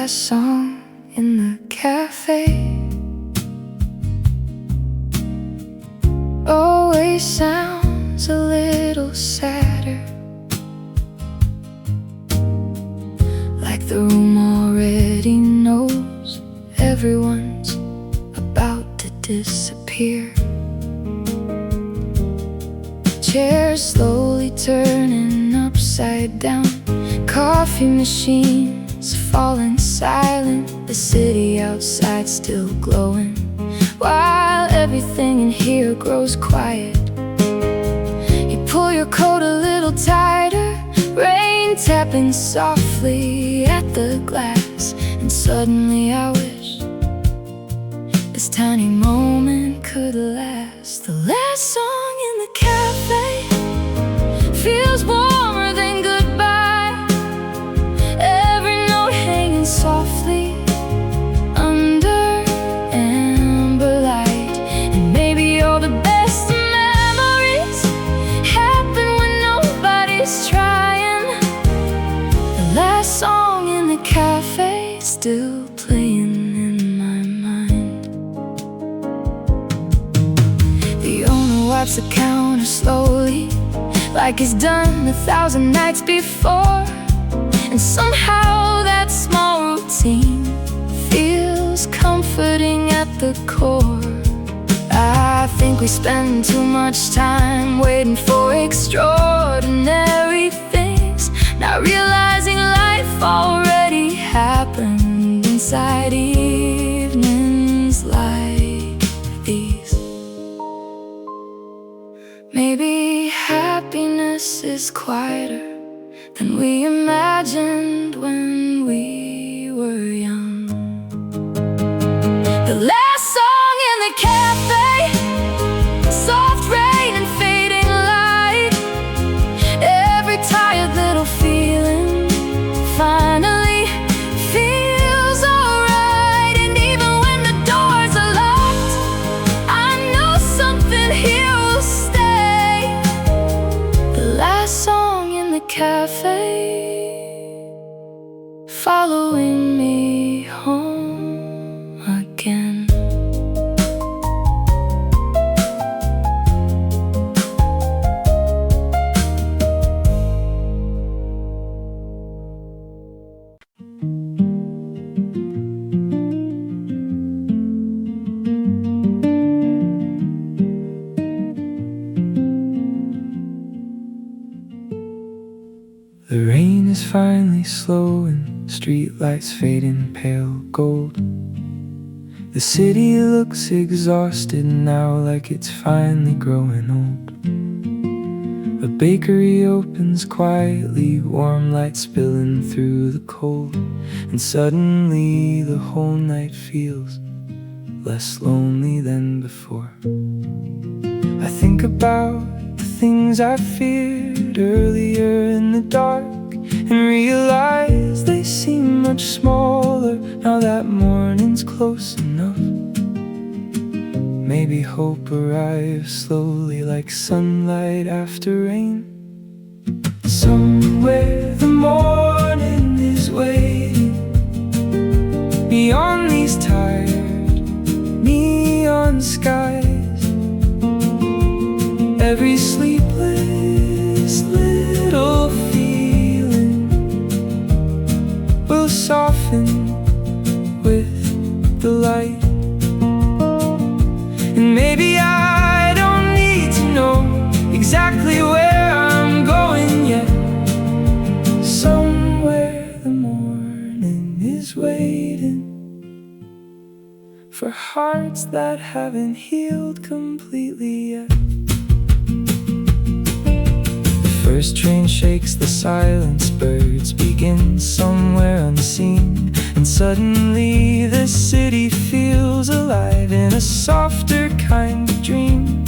last song in the cafe always sounds a little sadder, like the room already knows everyone's about to disappear. Chairs slowly turning upside down, coffee machines falling silent, the city outside still glowing, while everything in here grows quiet. You pull your coat a little tighter, rain tapping softly at the glass, and suddenly I wish this tiny moment could last. The last song in the cafe feels warmer than goodbye, every note hanging softly under amber light. And maybe all the best memories happen when nobody's trying. The last song in the cafe still playing in my mind. The owner wipes the counter slowly, like he's done 1,000 nights before, and somehow that small routine feels comforting at the core. I think we spend too much time waiting for extraordinary things, not realizing life already happened inside evenings like these. Maybe happiness is quieter than we imagined when we were young. The last song in the cafe, soft rain and fading light, every tired little feeling finally feels alright. And even when the doors are locked, I know something here will stay. The last song in the cafe, following me home again. The rain is finally slowing, streetlights fading pale gold. The city looks exhausted now, like it's finally growing old. A bakery opens quietly, warm light spilling through the cold, and suddenly the whole night feels less lonely than before. I think about the things I feared earlier in the dark, and realize they seem much smaller now that morning's close enough. Maybe hope arrives slowly like sunlight after rain. Somewhere the morning is waiting, beyond these tired neon skies. Every sleepless little feeling will soften with the light. And maybe I don't need to know exactly where I'm going yet. Somewhere the morning is waiting for hearts that haven't healed completely yet. First train shakes the silence, birds begin somewhere unseen, and suddenly the city feels alive in a softer kind of dream.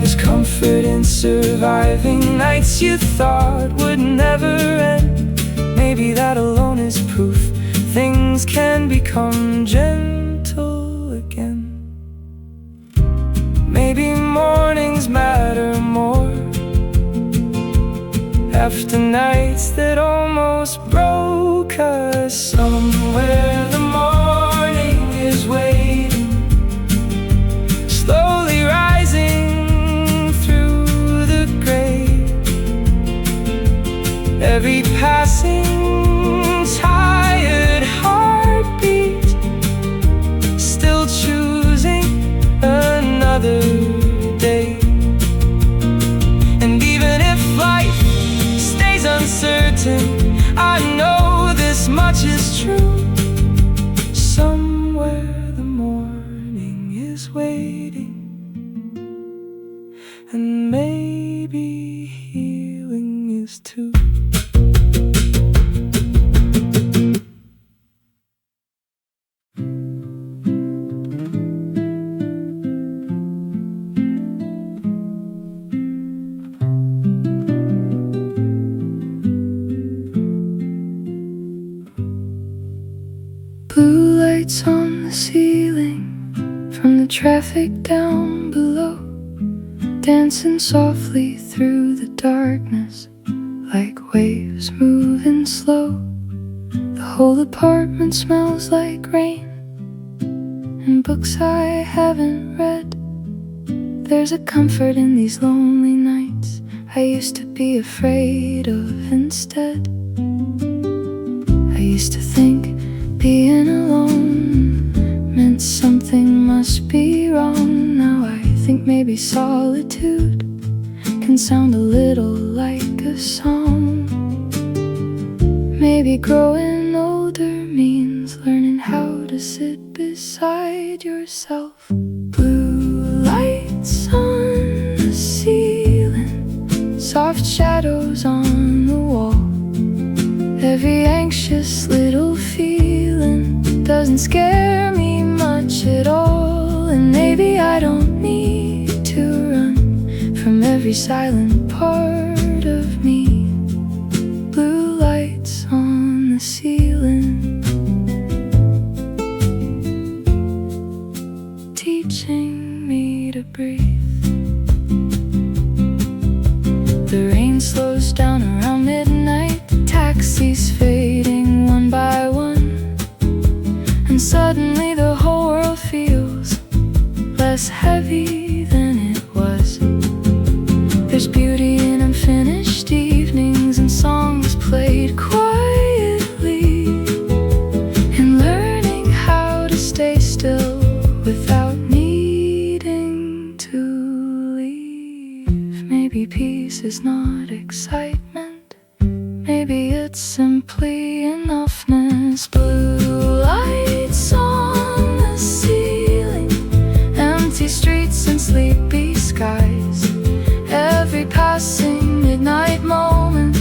There's comfort in surviving nights you thought would never end. Maybe that alone is proof things can become gentle again. Maybe mornings matter more after nights that almost broke 'cause somewhere the morning is waiting, slowly rising through the gray. Every passing tired heartbeat, still choosing another day. And even if life stays uncertain, I know this much is true. Somewhere the morning is waiting, and maybe healing is too. Blue lights on the ceiling from the traffic down below, dancing softly through the darkness like waves moving slow. The whole apartment smells like rain and books I haven't read. There's a comfort in these lonely nights I used to be afraid of instead. I used to think being alone meant something must be wrong. Now I think maybe solitude can sound a little like a song. Maybe growing older means learning how to sit beside yourself. Blue lights on the ceiling, soft shadows on the wall. Every anxious little feeling doesn't scare me much at all. And maybe I don't need to run from every silent part of me. Blue lights on the ceiling, teaching me to breathe. The rain slows down around midnight, taxis fading one by one, and suddenly the whole world feels less heavy than it was. There's beauty in unfinished evenings and songs played quietly, and learning how to stay still without needing to leave. Maybe peace is not excitement, maybe it's simply enoughness. Blue lights on the ceiling, empty streets and sleepy skies. Every passing midnight moment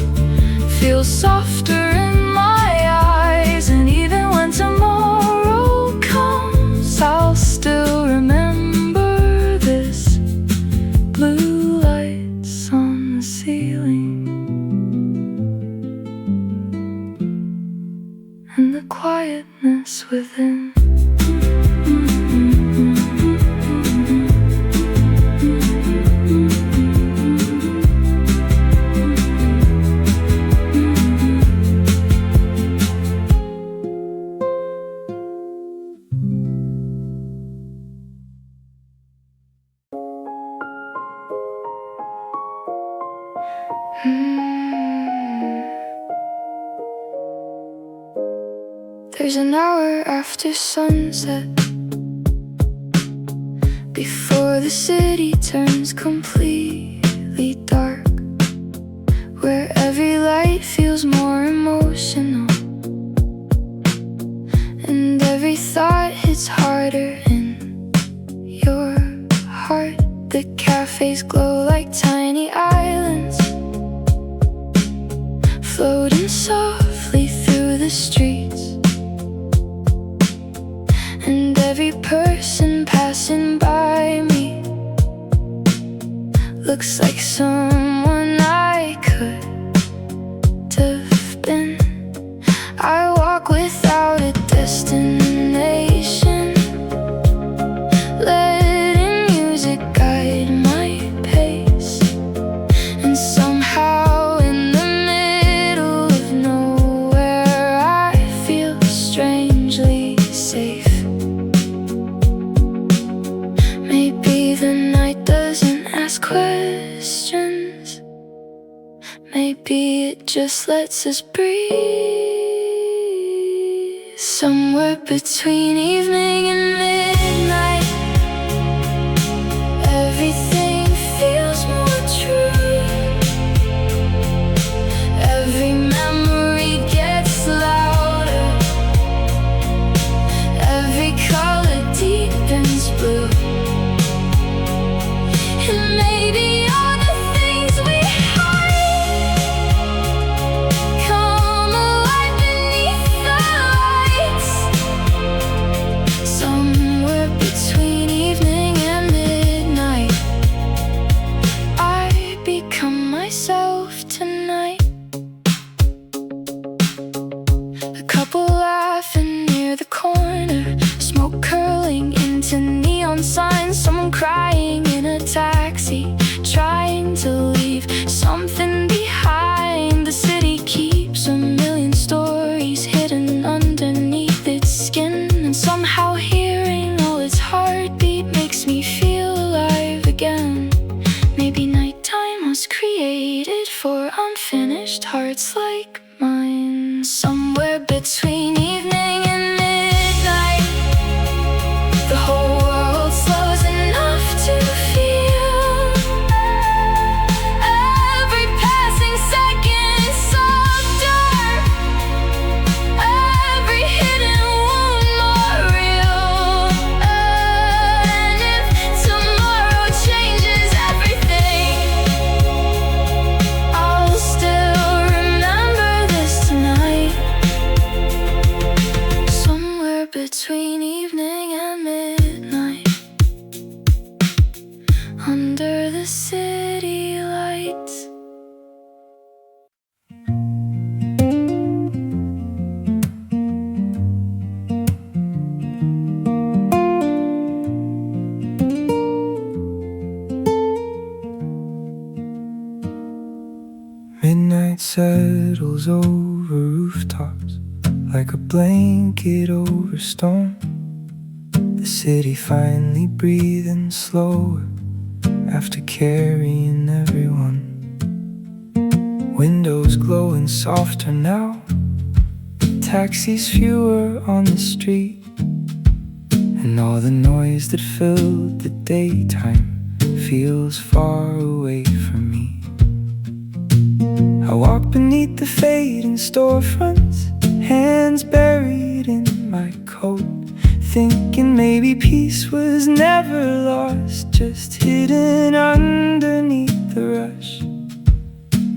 feels softer in my eyes. And even when tomorrow comes, I'll still remember this. Blue lights on the ceiling, and the quietness within. There's an hour after sunset, before the city turns completely dark, where every light feels more emotional, and every thought hits harder in your heart. The cafes glow like tiny islands, floating softly through the streets. And every person passing by me looks like someone I could have been. I walk without a destination, letting music guide my pace. And somehow in the middle of nowhere, ask questions. Maybe it just lets us breathe. Somewhere between evening and midnight, everything feels more true. Every memory gets louder, every color deepens blue. And maybe all the things we hide come alive beneath the lights. Somewhere between evening and midnight, I become myself tonight. A couple laughing near the corner, smoke curling into neon signs, someone crying in a taxi, trying to leave something behind. The city keeps a million stories hidden underneath its skin, and somehow hearing all its heartbeat makes me feel alive again. Maybe nighttime was created for unfinished hearts like mine. Somewhere between evening and midnight, the whole world slows enough to feel. Every passing second softer, every hidden wound more real. And if tomorrow changes everything, I'll still remember this tonight. Somewhere between evening and midnight, under the city lights. Midnight settles over rooftops like a blanket over stone. The city finally breathing slower after carrying everyone. Windows glowing softer now, taxis fewer on the street, and all the noise that filled the daytime feels far away from me. I walk beneath the fading storefronts, hands buried in my coat, thinking maybe peace was never lost, just hidden underneath the rush.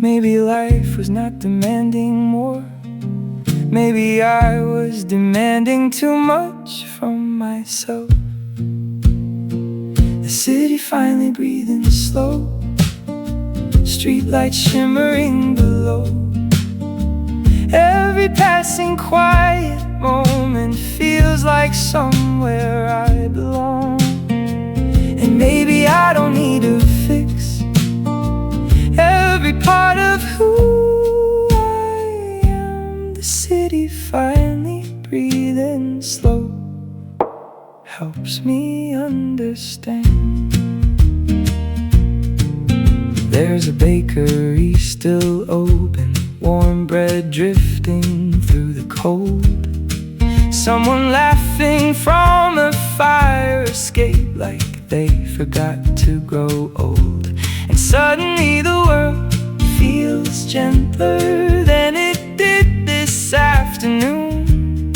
Maybe life was not demanding more, maybe I was demanding too much from myself. The city finally breathing slow, streetlights shimmering below. Every passing quiet moment feels like somewhere I belong. And maybe I don't need to fix every part of who I am. The city finally breathing slow helps me understand. There's a bakery still open, warm bread drifting through the cold. Someone laughing from a fire escape like they forgot to grow old. And suddenly the world feels gentler than it did this afternoon.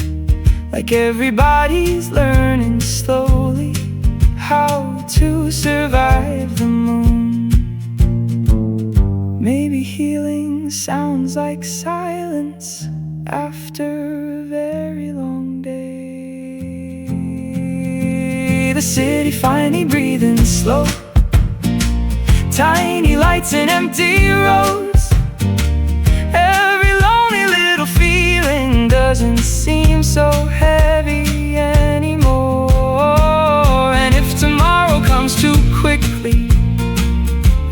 Like everybody's learning slowly how to survive the moon. Maybe healing sounds like silence after a very long day. The city finally breathing slow, tiny lights and empty roads. Every lonely little feeling doesn't seem so heavy anymore. And if tomorrow comes too quickly,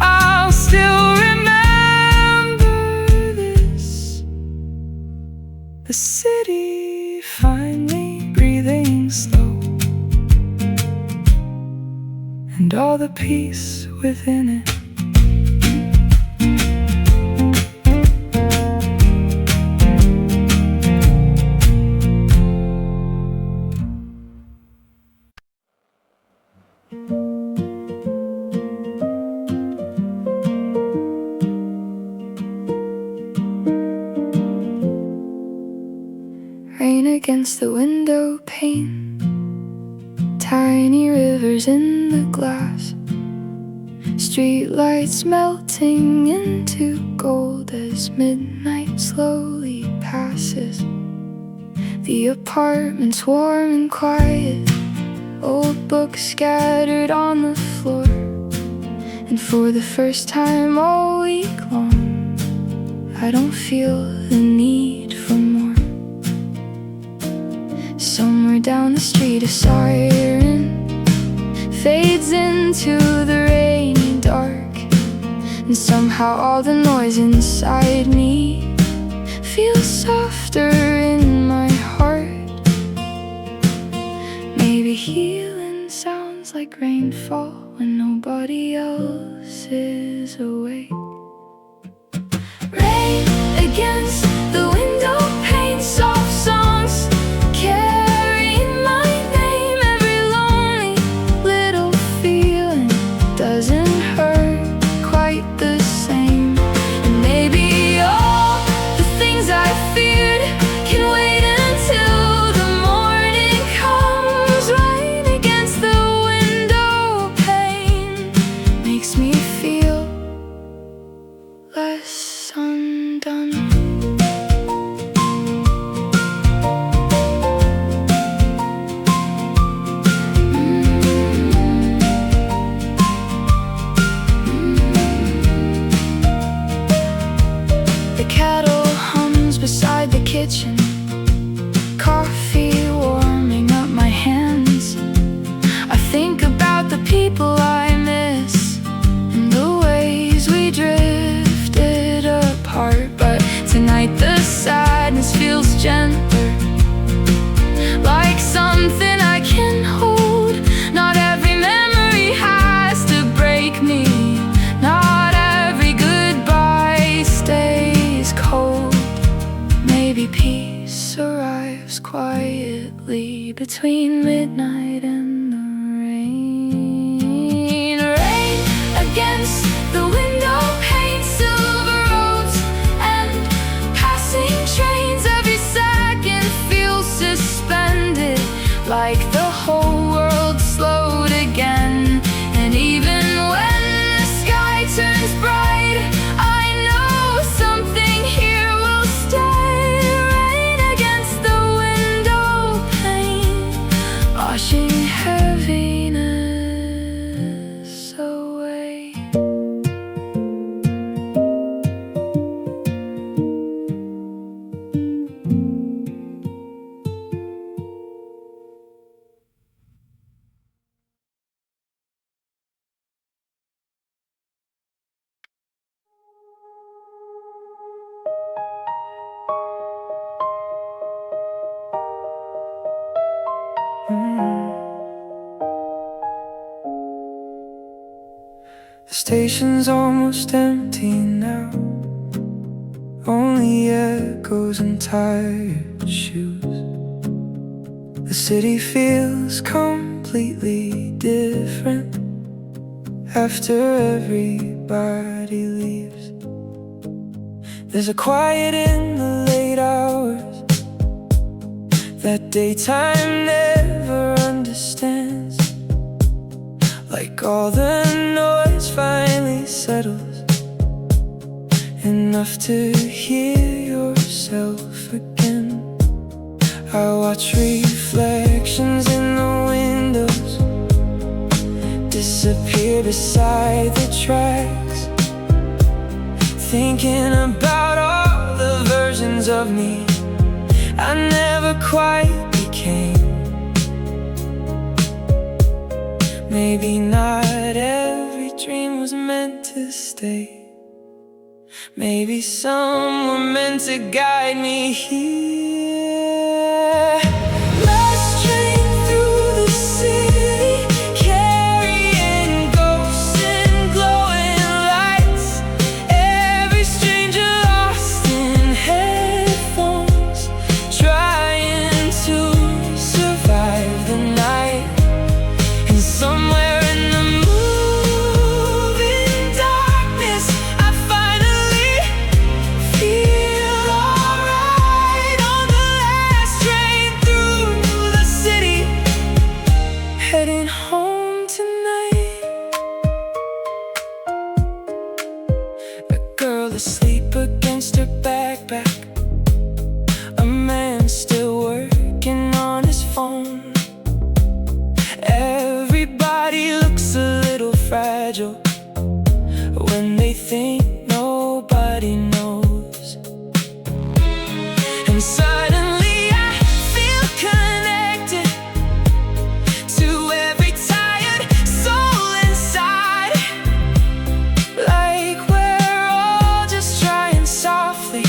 I'll still remember this. The city finally breathing slow, and all the peace within it. Rain against the window pane, tiny rivers in the glass, streetlights melting into gold as midnight slowly passes. The apartment's warm and quiet, old books scattered on the floor, and for the first time all week long, I don't feel the need for more. Somewhere down the street a siren fades into the rainy dark, and somehow all the noise inside me feels softer in my heart. Maybe healing sounds like rainfall when nobody else is awake. Rain against the window pane, soft songs carry my name. Every lonely little feeling doesn't hurt quite the same. And maybe all the things I feared can wait until the morning comes. Rain against the window pane makes me feel less undone. The kettle hums beside the kitchen, coffee warming up my hands. I think about the people I miss and the ways we drifted apart. But tonight the sadness feels gentler, like something I can hold. Not every memory has to break me, not every goodbye stays cold. Maybe peace arrives quietly between midnight and the rain. Rain against the window pane, silver roads and passing trains. Every second feels suspended, like the whole world slowed again. And even when the sky turns bright, I know something here will stay. Rain against the window pane, washing heaviness away. The station's almost empty now, only echoes and tired shoes. The city feels completely different after everybody leaves. There's a quiet in the late hours that daytime never understands. Like all the noise finally settles, enough to hear yourself again. I watch reflections in the windows disappear beside the tracks, thinking about all the versions of me I never quite became. Maybe not every dream was meant to stay. Maybe some were meant to guide me here. Last train through the city, carrying ghosts and fragile when they think nobody knows. And suddenly I feel connected to every tired soul inside, like we're all just trying softly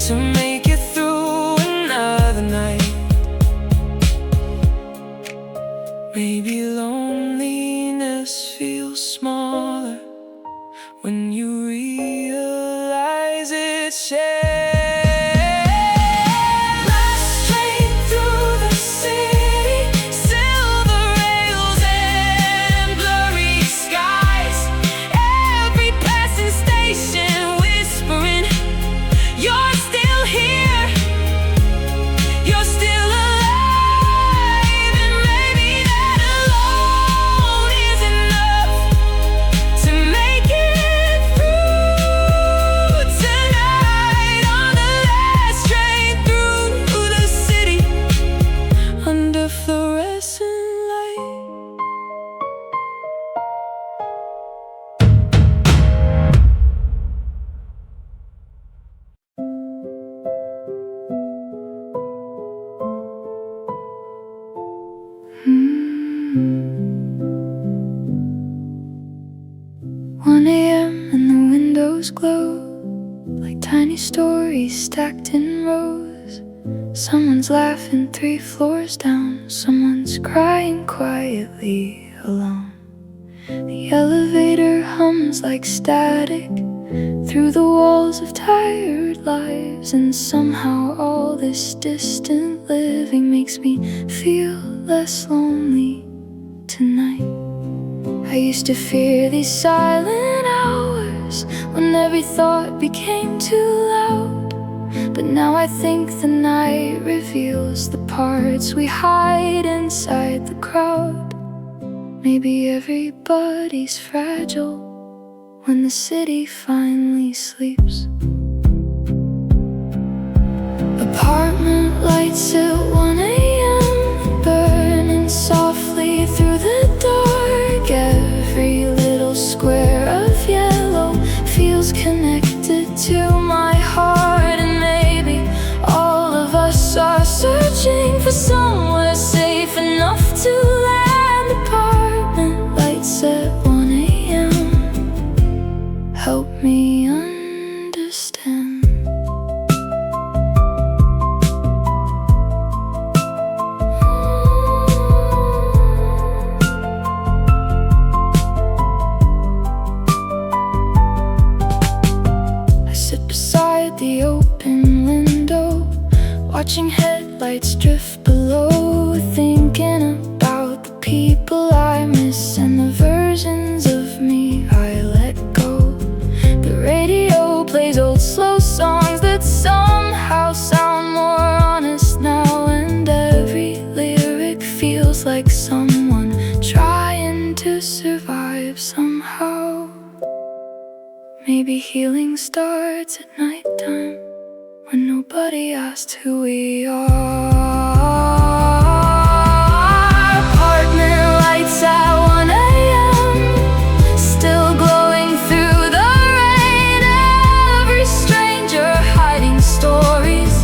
to make it through another night. Maybe loneliness feels smaller when you realize it's shared. Last train through the city, silver rails and blurry skies. Every passing station whispering, you're still here, you're still alive. And maybe that alone is enough to make it through tonight. On the last train through the city, under fluorescent light. One a.m. and the windows glow like tiny stories stacked in rows. Someone's laughing 3 floors down, someone's crying quietly alone. The elevator hums like static through the walls of tired lives, and somehow all this distant living makes me feel less lonely tonight. I used to fear these silent hours when every thought became too loud, but now I think the night reveals the parts we hide inside the crowd. Maybe everybody's fragile when the city finally sleeps. Apartment lights at 1 a.m. burning softly through the dark. Every little square of yellow feels connected to my heart. And maybe all of us are searching for somewhere safe enough to land. Apartment lights at 1 a.m. help me understand. I sit beside the open window, watching headlights drift below, thinking about the people I miss and the versions of me I let go. The radio plays old slow songs that somehow sound more honest now, and every lyric feels like someone trying to survive somehow. Maybe healing starts at nighttime when nobody asked who we are. Apartment lights at 1 a.m. still glowing through the rain. Every stranger hiding stories,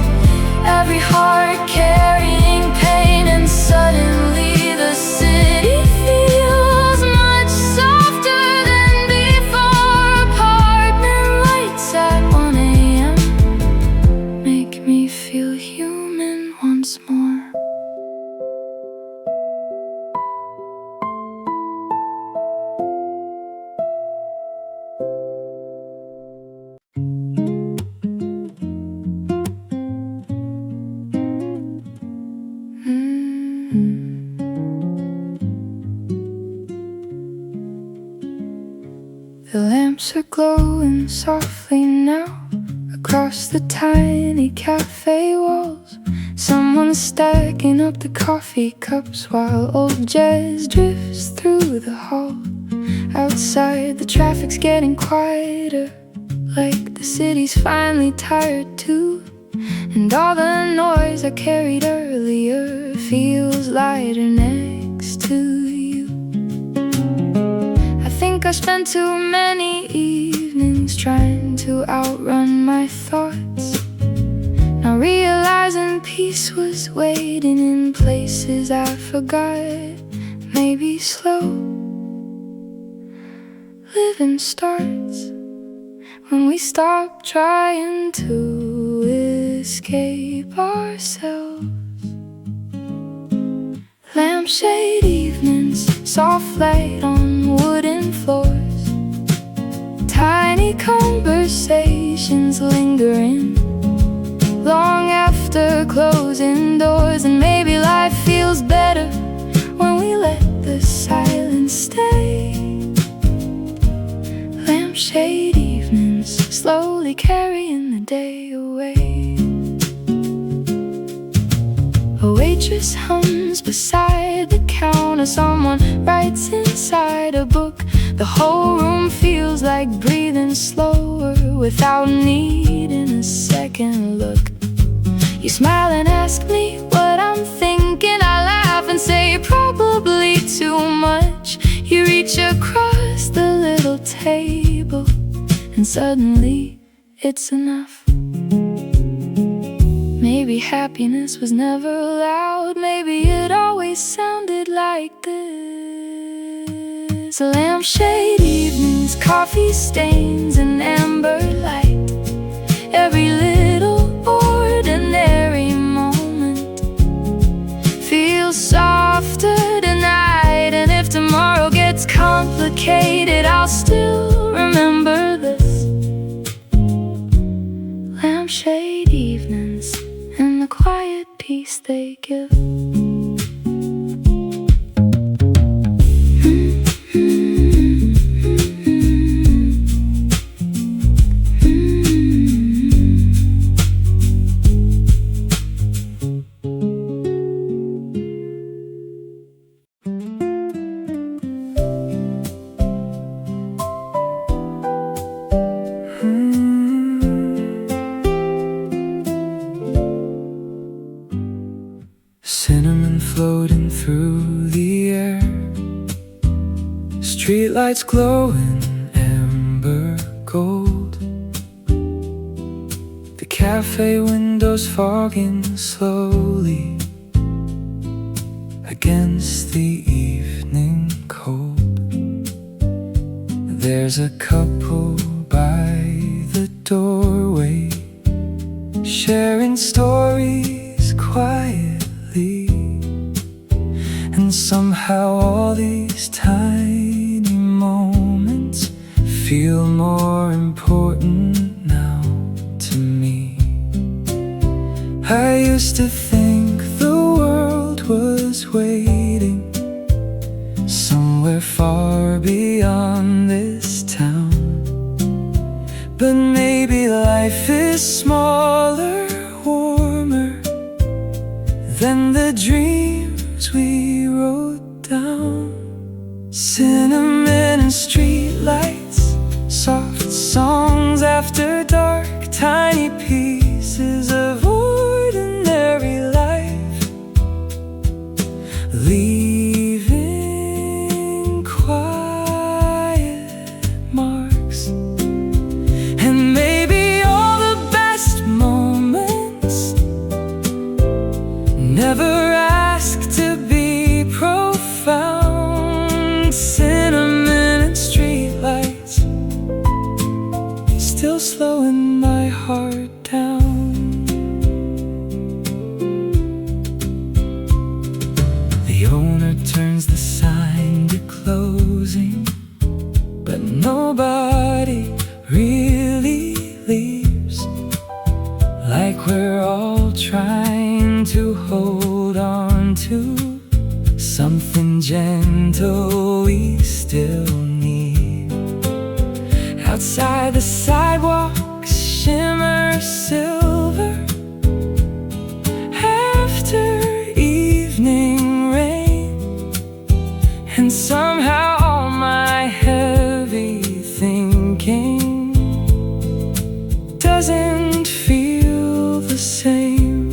every heart carrying pain. And suddenly the city feels much softer than before. Apartment lights at 1 a.m. make me feel human once more. The lamps are glowing softly now across the tiny cafe walls. Someone's stacking up the coffee cups while old jazz drifts through the hall. Outside the traffic's getting quieter, like the city's finally tired too. And all the noise I carried earlier feels lighter next to you. I think I spent too many evenings trying to outrun my thoughts. Now realizing peace was waiting in places I forgot. Maybe slow living starts when we stop trying to escape ourselves. Lampshade evenings, soft light on wooden floors, tiny conversations lingering long after closing doors. And maybe life feels better when we let the silence stay. Lampshade evenings, slowly carrying the day away. A waitress hums beside the counter, someone writes inside a book. The whole room feels like breathing slower without needing a second look. You smile and ask me what I'm thinking. I laugh and say probably too much. You reach across the little table and suddenly it's enough. Maybe happiness was never allowed. Maybe it always sounded like this. Lampshade evenings, coffee stains and amber light. Every little ordinary moment feels softer tonight. And if tomorrow gets complicated, I'll still remember this. Lampshade evenings and the quiet peace they give. Cinnamon floating through the air, streetlights glowing amber gold, the cafe windows fogging slowly against the evening cold. There's a couple by the doorway, sharing stories quietly. And somehow all these tiny moments feel more important now to me. I used to think the world was waiting somewhere far beyond this town, but maybe life is smaller, warmer than the dreams we wrote down. Cinnamon and streetlights, soft songs after dark, tiny pieces of ordinary life, leaving quiet marks. And maybe all the best moments never ask to be profound. Cinnamon and streetlights still slowing my heart down. The owner turns the sign to closing, but nobody really leaves. Like we're all trying to hold on to something gentle we still need. Outside the sidewalks shimmer silver after evening rain, and somehow all my heavy thinking doesn't feel the same.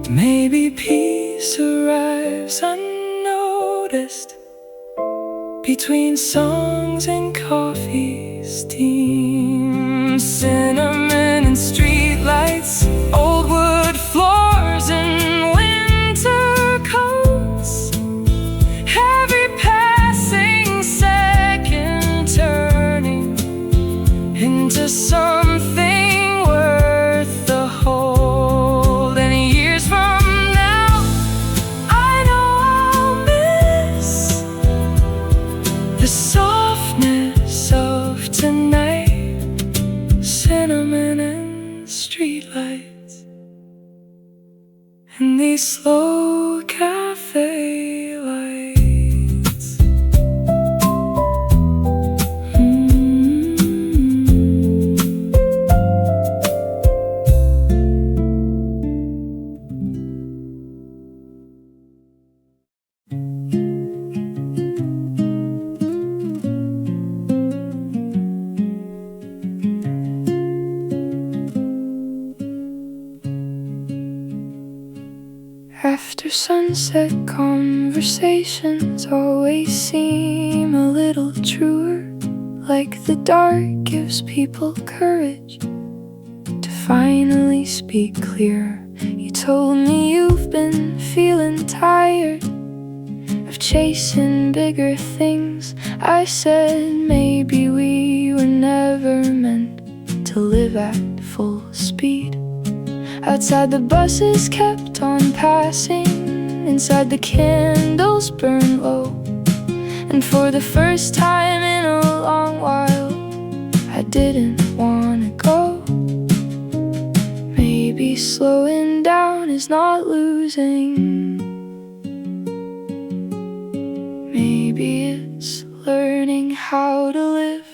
Maybe peace arrives unnoticed between songs and coffee, steam, cinnamon and streetlights, old wood floors and winter coats. Every passing second turning into something worth the hold. And years from now, I know I'll miss the softness of tonight, cinnamon and streetlights, and these slow cafe lights. After sunset, conversations always seem a little truer, like the dark gives people courage to finally speak clear. You told me you've been feeling tired of chasing bigger things. I said maybe we were never meant to live at full speed. Outside the buses kept on passing, inside the candles burned low. And for the first time in a long while, I didn't wanna go. Maybe slowing down is not losing. Maybe it's learning how to live.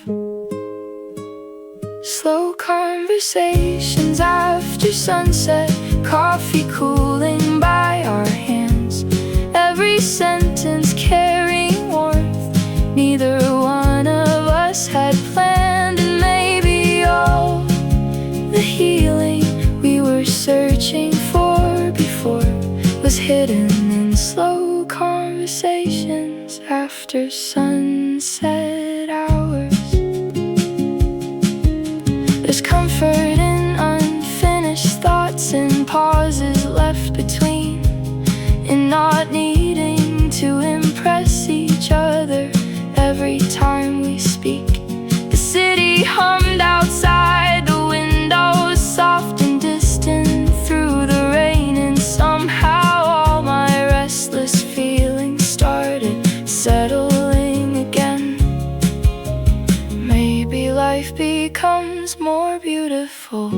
Slow conversations after sunset, coffee cooling by our hands, every sentence carrying warmth neither one of us had planned. And maybe all the healing we were searching for before was hidden in slow conversations after sunset hours. There's comfort in unfinished thoughts and pauses left between, in not needing to impress each other every time we speak. The city hummed outside the windows, soft and distant through the rain, and somehow all my restless feelings started settling again. Maybe life becomes more beautiful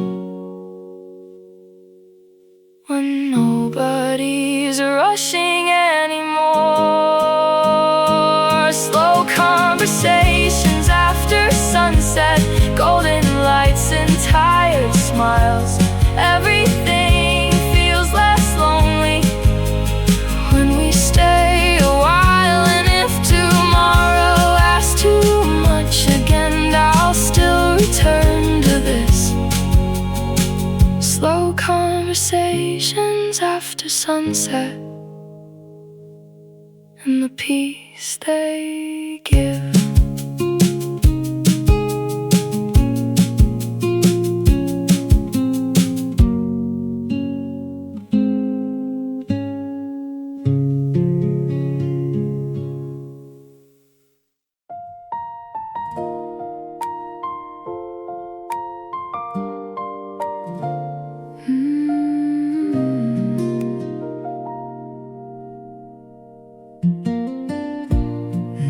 when nobody's rushing anymore. Slow conversations after sunset, golden lights and tired smiles. Everything feels less lonely when we stay a while. And if tomorrow asks too much again, I'll still return to this. Slow conversations after sunset, and the peace they give.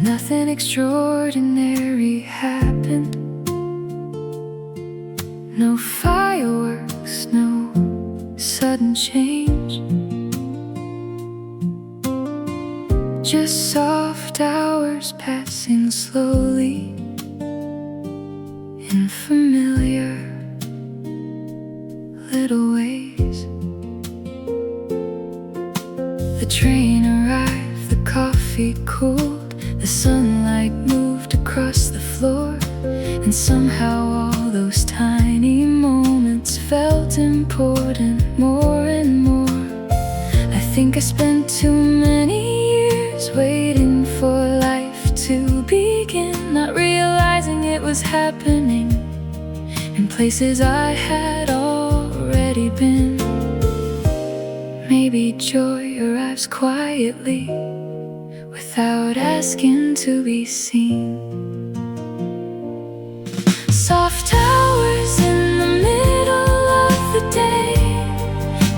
Nothing extraordinary happened. No fireworks, no sudden change. Just soft hours passing slowly in familiar little ways. The train arrived, the coffee cooled, the sunlight moved across the floor, and somehow all those tiny moments felt important more and more. I think I spent too many years waiting for life to places I had already been. Maybe joy arrives quietly without asking to be seen. Soft hours in the middle of the day,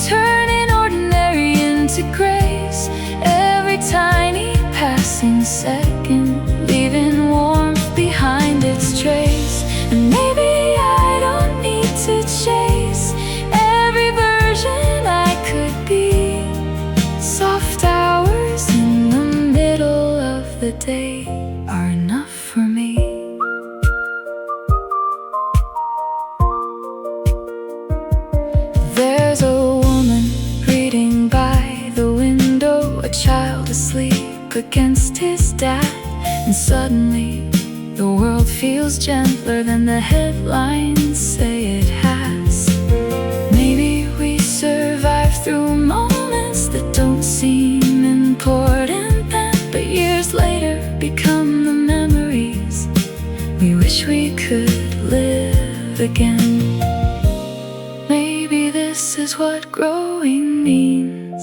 turning ordinary into grace. Every tiny passing second, leaving warmth behind its trace. And maybe I don't need to chase every version I could be. Soft hours in the middle of the day are enough for me. There's a woman reading by the window, a child asleep against his dad. And suddenly the world feels gentler than the headlines say it has. Maybe we survive through moments that don't seem important then, but years later become the memories we wish we could live again. Maybe this is what growing means,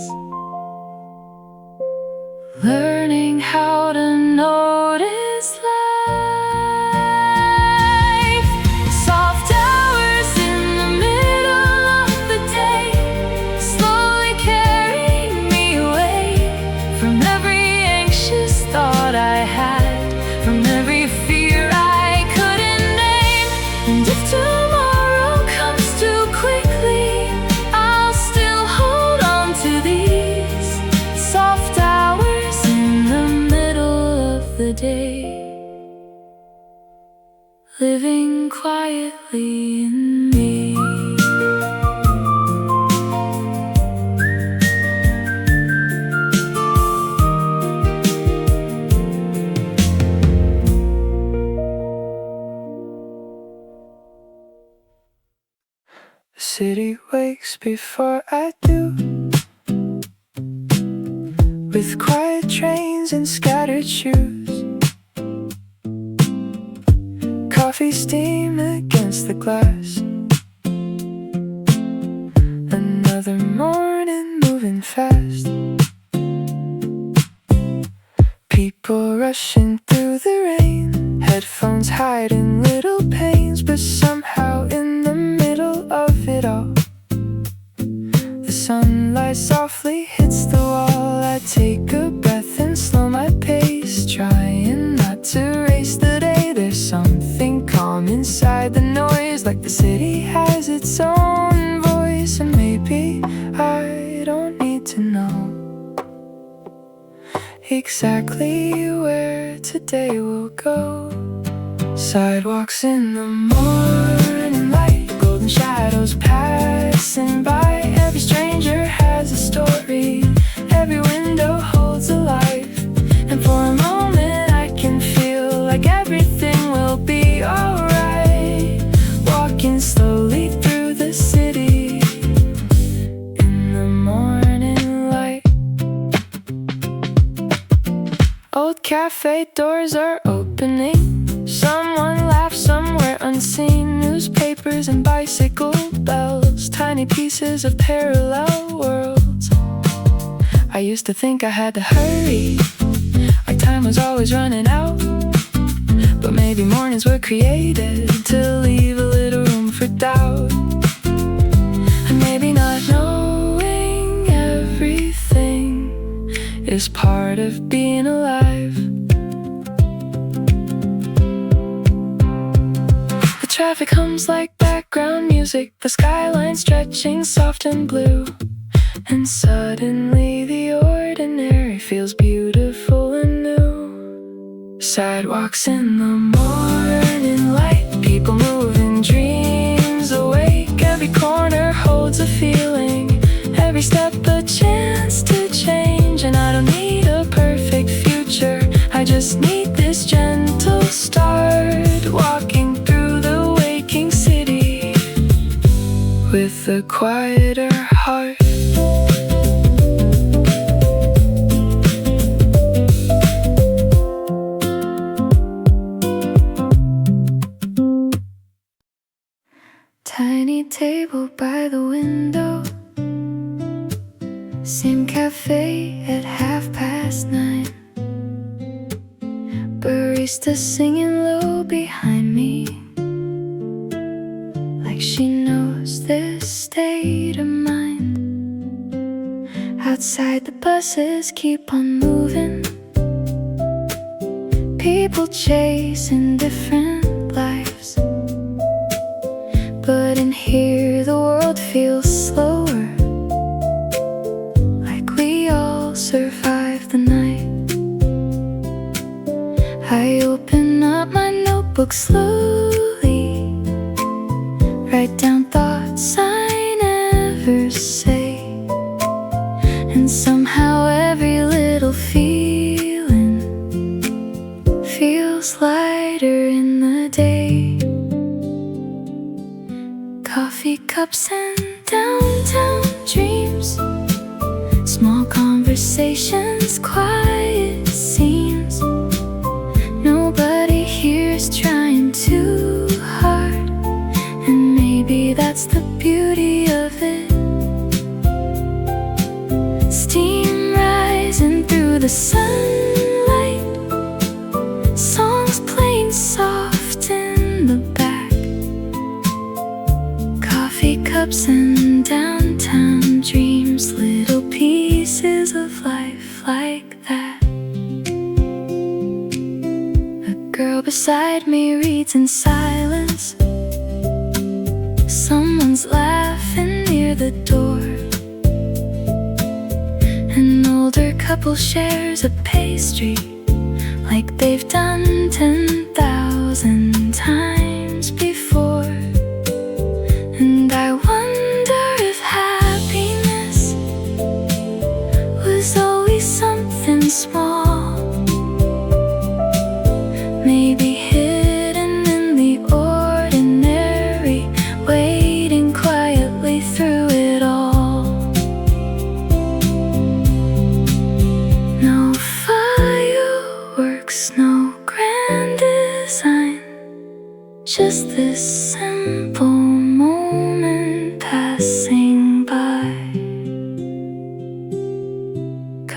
learning how to notice life. Soft hours in the middle of the day, slowly carrying me away from every anxious thought I had, from every fear I couldn't name. And if tomorrow comes too quickly, I'll still hold on to these soft hours in the middle of the day, living quietly in me. The city wakes before I do, with quiet trains and scattered shoes. Coffee steam against the glass. Another morning moving fast. People rushing through the rain, headphones hiding little pains. But somehow in the middle of it all, the sunlight softly hits the wall. I take a breath and slow my pace, trying not to race the day. There's something calm inside the noise, like the city has its own voice. And maybe I don't need to know exactly where today will go. Sidewalks in the morning light, golden shadows passing by. Every stranger has a story, every window holds a life. And for a moment I can feel like everything will be alright. Walking slowly through the city in the morning light. Old cafe doors are opening, someone laughs somewhere unseen. Newspapers and bicycle bells, tiny pieces of parallel worlds. I used to think I had to hurry, like time was always running out. But maybe mornings were created to leave a little room for doubt. And maybe not knowing everything is part of being alive. The traffic hums like background music, the skyline stretching soft and blue. And suddenly the ordinary feels beautiful and new. Sidewalks in the morning light, people moving, dreams awake. Every corner holds a feeling, every step a chance to change. And I don't need a perfect future, I just need this gentle start. Walking through the waking city with a quieter heart. table by the window, same cafe at 9:30. Barista singing low behind me, like she knows this state of mind. Outside the buses keep on moving, people chasing different lives. But in here the world feels slower, like we all survived the night. I open up my notebook slowly, write down thoughts I never say, and somehow every little feeling feels lighter in the day. Coffee cups and downtown dreams, small conversations, quiet scenes. Nobody here's trying too hard, and maybe that's the beauty of it. Steam rising through the sunlight, songs playing soft in the back. Coffee cups and downtown dreams, little pieces of life like that. The girl beside me reads in silence, someone's laughing near the door. An older couple shares a pastry, like they've done 10,000 times before. And I wonder if happiness was always something small, maybe hidden in the ordinary, waiting quietly through it all. No fireworks, no grand design, just this simple moment passing by.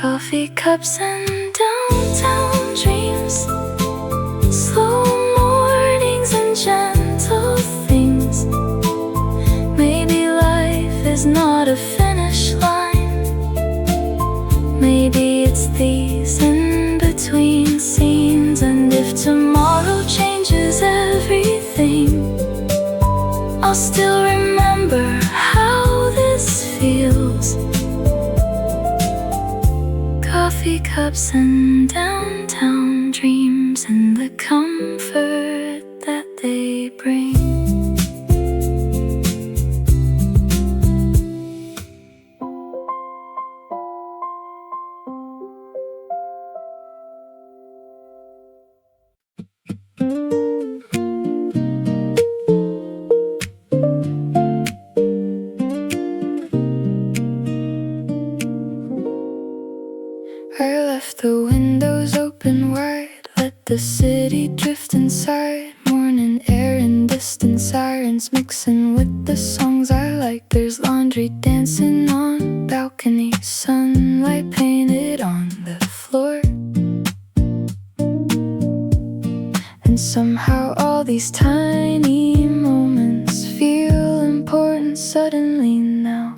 Coffee cups and downtown dreams, slow mornings and gentle things. Maybe life is not a finish line, maybe it's these in-between scenes. And if tomorrow changes everything, I'll still remember how this feels. Coffee cups and downtown dreams, and the comfort that they bring. I left the windows open wide, let the city drift inside. Morning air and distant sirens mixing with the songs I like. There's laundry dancing on balcony, sunlight painted on the floor. And somehow all these tiny moments feel important suddenly now.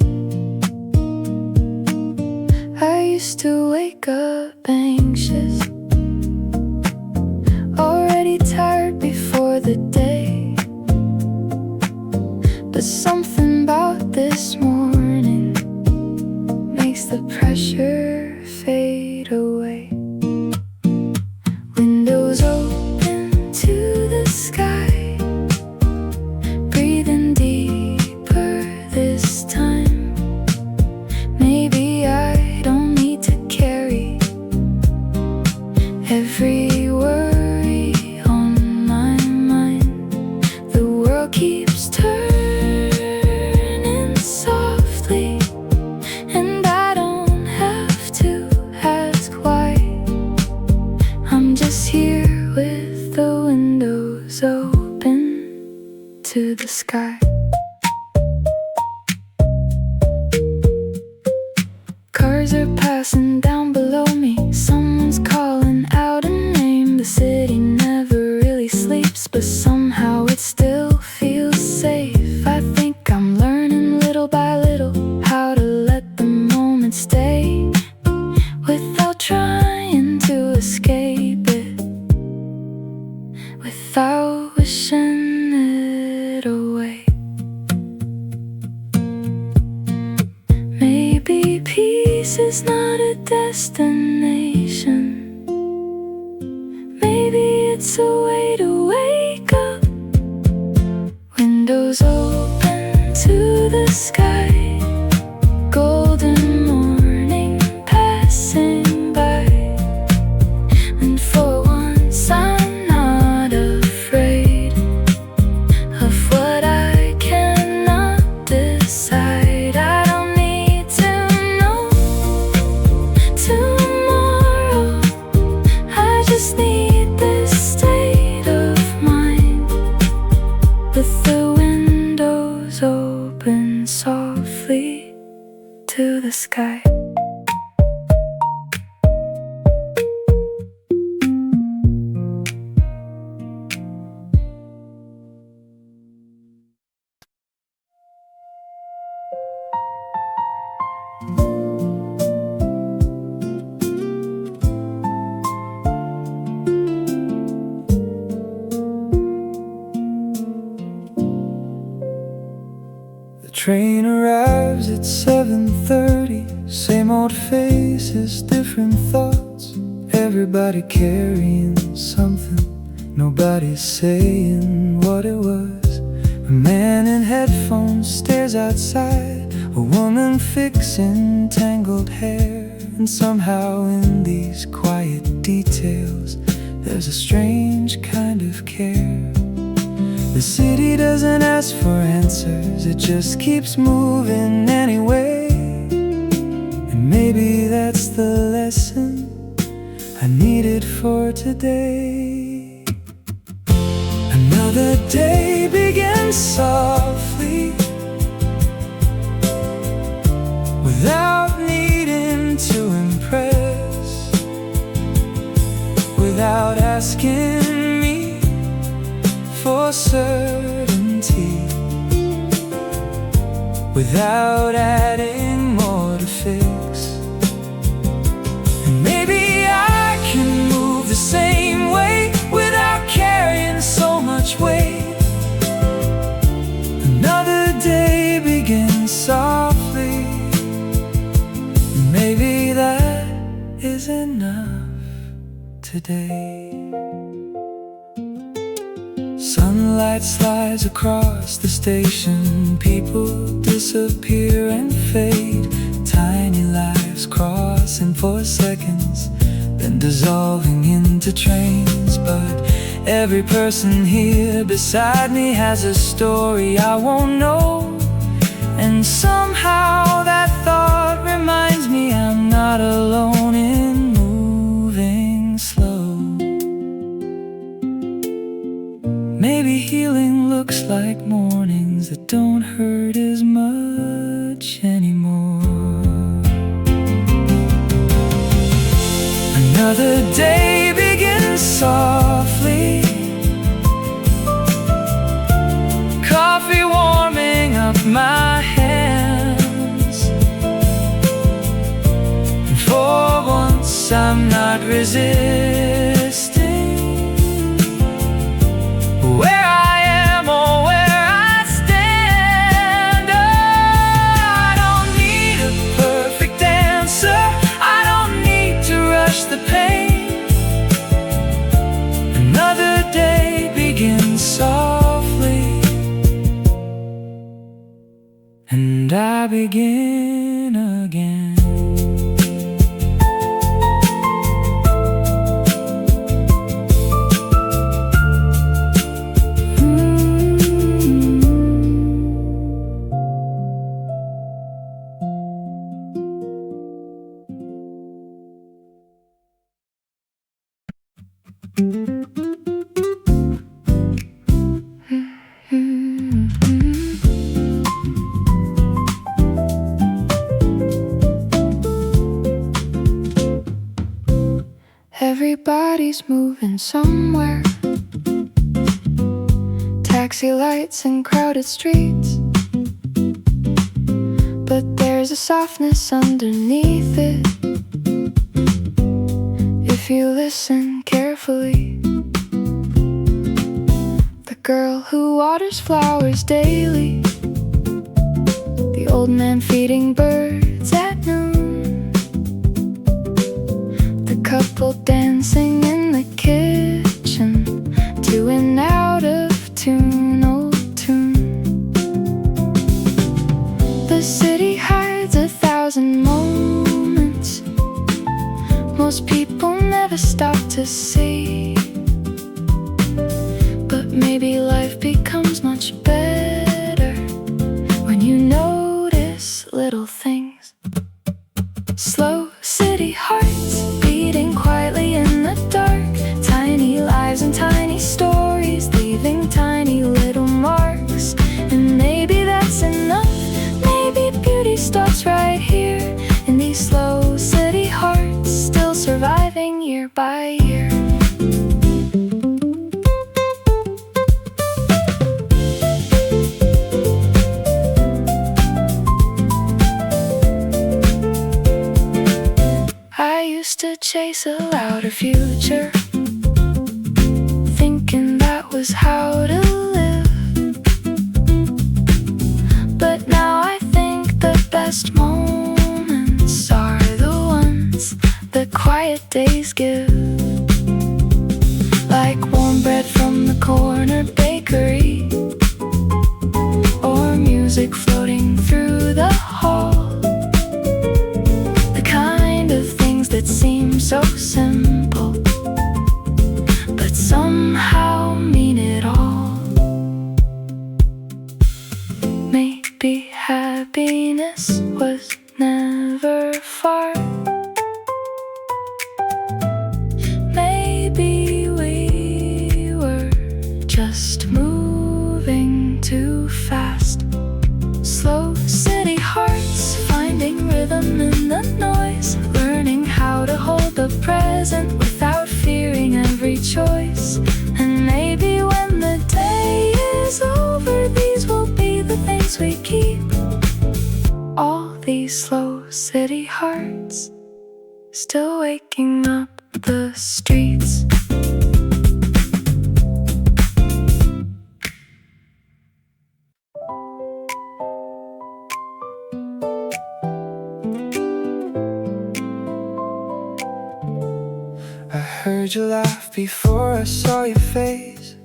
I used to wake up anxious, already tired before the day. But something about this morning makes the pressure fade away. Windows open to the sky, breathing deeper this time. Maybe I don't need to carry every worry on my mind. The world keeps turning softly, and I don't train arrives at 7:30. Same old faces, different thoughts. Everybody carrying something. Nobody's saying what it was. A man in headphones stares outside. A woman fixing tangled hair. And somehow in these quiet details there's a strange kind of care. The city doesn't ask for answers, it just keeps moving anyway. And maybe that's the lesson I needed for today. Another day begins softly, without needing to impress, without asking me for certainty, without adding more to fix. And maybe I can move the same way without carrying so much weight. Another day begins softly. Maybe that is enough today. Sunlight slides across the station. People disappear and fade. Tiny lives crossing for seconds, then dissolving into trains. But every person here beside me has a story I won't know. And somehow that thought reminds me I'm not alone in moving slow. Maybe healing looks like mornings that don't hurt as much anymore. Another day begins softly, coffee warming up my hands, and for once I'm not resisting where I am or where I stand. I don't need a perfect answer, I don't need to rush the pain. Another day begins softly, and I begin again. Everybody's moving somewhere. Taxi lights and crowded streets, but there's a softness underneath it if you listen carefully. The girl who waters flowers daily, the old man feeding birds at noon, the couple dancing in the kitchen to an out of tune old tune. The city hides 1,000 moments most people never stop to see, but maybe life becomes much better when you notice little things. Slow city hearts beating quietly in the dark, tiny lives and tiny stories leaving tiny little marks. And maybe that's enough, maybe beauty starts right here in these slow city hearts, still surviving year by year. I used to chase a louder future, thinking that was how to live, but now best moments are the ones that quiet days give. Like warm bread from the corner bakery, or music floating through the hall. The kind of things that seem so simple, but somehow mean it all. Maybe happiness was never far. Maybe we were just moving too fast. Slow city hearts finding rhythm in the noise, learning how to hold the present without fearing every choice. And maybe when the day is over, these will be the things we keep. All these slow city hearts still waking up the streets. I heard you laugh before I saw your face,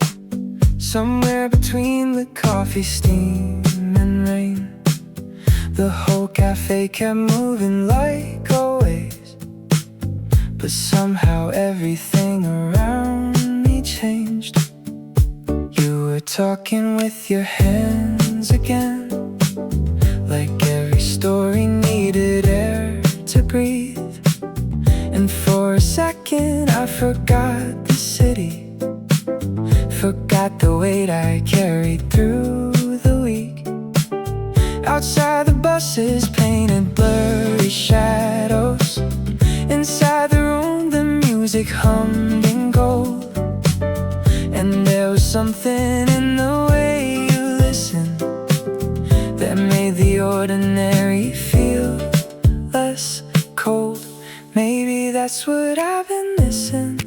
somewhere between the coffee steam and rain. The whole cafe kept moving like always, but somehow everything around me changed. You were talking with your hands again, like every story needed air to breathe. And for a second I forgot the city, forgot the weight I carried through the week. Outside the buses painted blurry shadows, inside the room the music hummed in gold. And there was something in the way you listened that made the ordinary feel less cold. Maybe that's what I've been missing.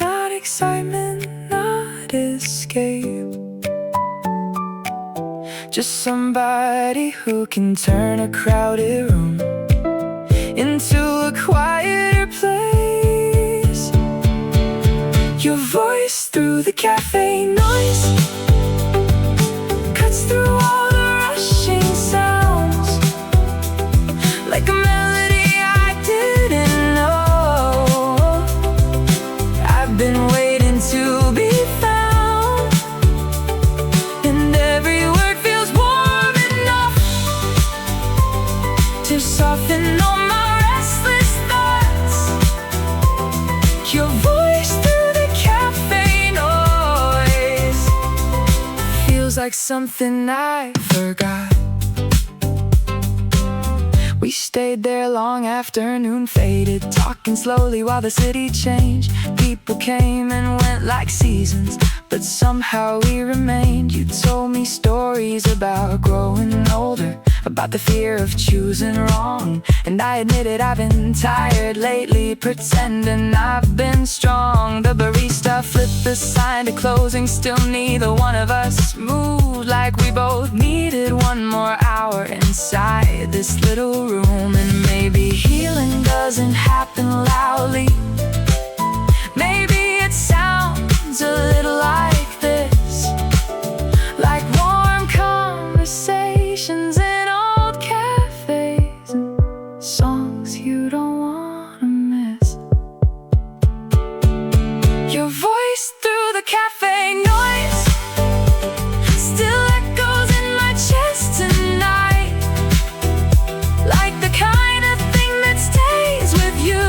Not excitement, not escape, just somebody who can turn a crowded room into a quieter place. Your voice through the cafe noise cuts through all the rushing sounds, like a melody I didn't know. I've been waiting to be found, and every word feels warm enough to soften all my restless thoughts. Your voice through the cafe noise feels like something I forgot. We stayed there long after noon faded, talking slowly while the city changed. People came and went like seasons, but somehow we remained. You told me stories about growing older, about the fear of choosing wrong. And I admitted I've been tired lately, pretending I've been strong. The barista flipped the sign to closing, still neither one of us moved, like we both needed one more hour inside this little room. And maybe healing doesn't happen loudly, maybe it sounds a little like this, like warm conversations in old cafes and songs you don't wanna miss. Your voice through the cafe noise still echoes in my chest tonight, like the kind of thing that stays with you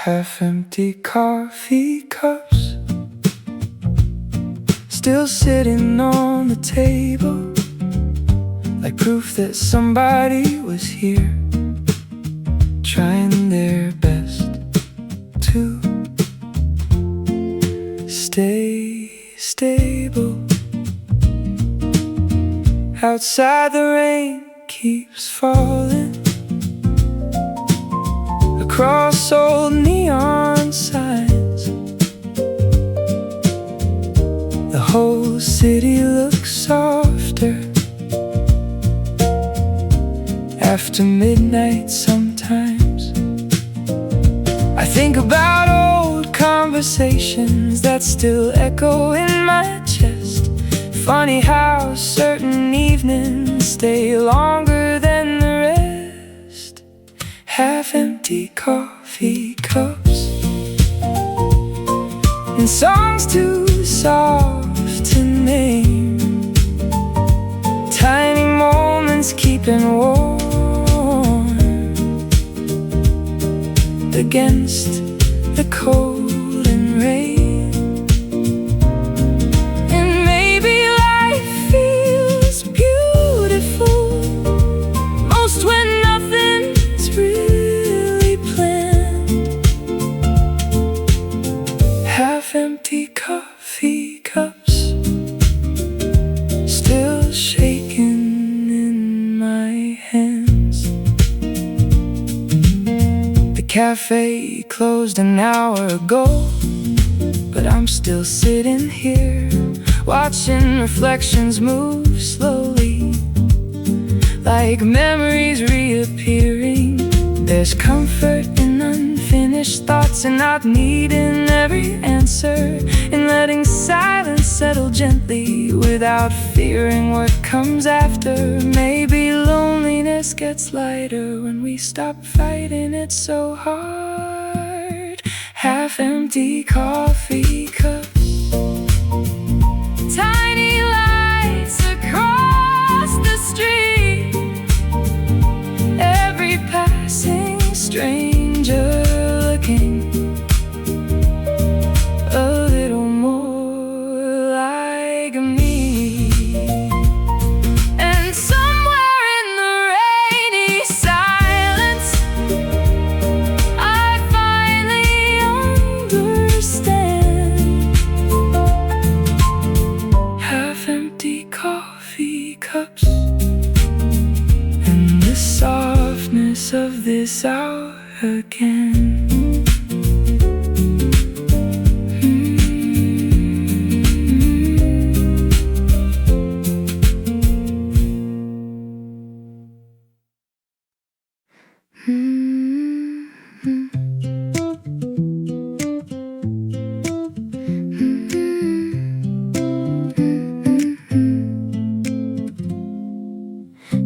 half-empty coffee cups still sitting on the table, like proof that somebody was here, trying their best to stay stable. Outside the rain keeps falling across old neon signs. The whole city looks softer after midnight sometimes. I think about old conversations that still echo in my chest. Funny how certain evenings stay longer than the rest. Half-empty coffee cups and songs too soft to name. Tiny moments keeping warm against the cold and rain. And maybe life feels beautiful most when nothing's really planned. Half-empty coffee cups still shaking in my hands. The cafe closed an hour ago, but I'm still sitting here, watching reflections move slowly, like memories reappearing. There's comfort in unfinished thoughts, and not needing every answer, in letting silence settle gently without fearing what comes after. Maybe loneliness gets lighter when we stop fighting it so hard. Half-empty coffee cups, tiny lights across the street, every passing stranger looking a little more like me. And somewhere in the rainy silence, I finally understand. Half-empty coffee cups and the softness of this hour again.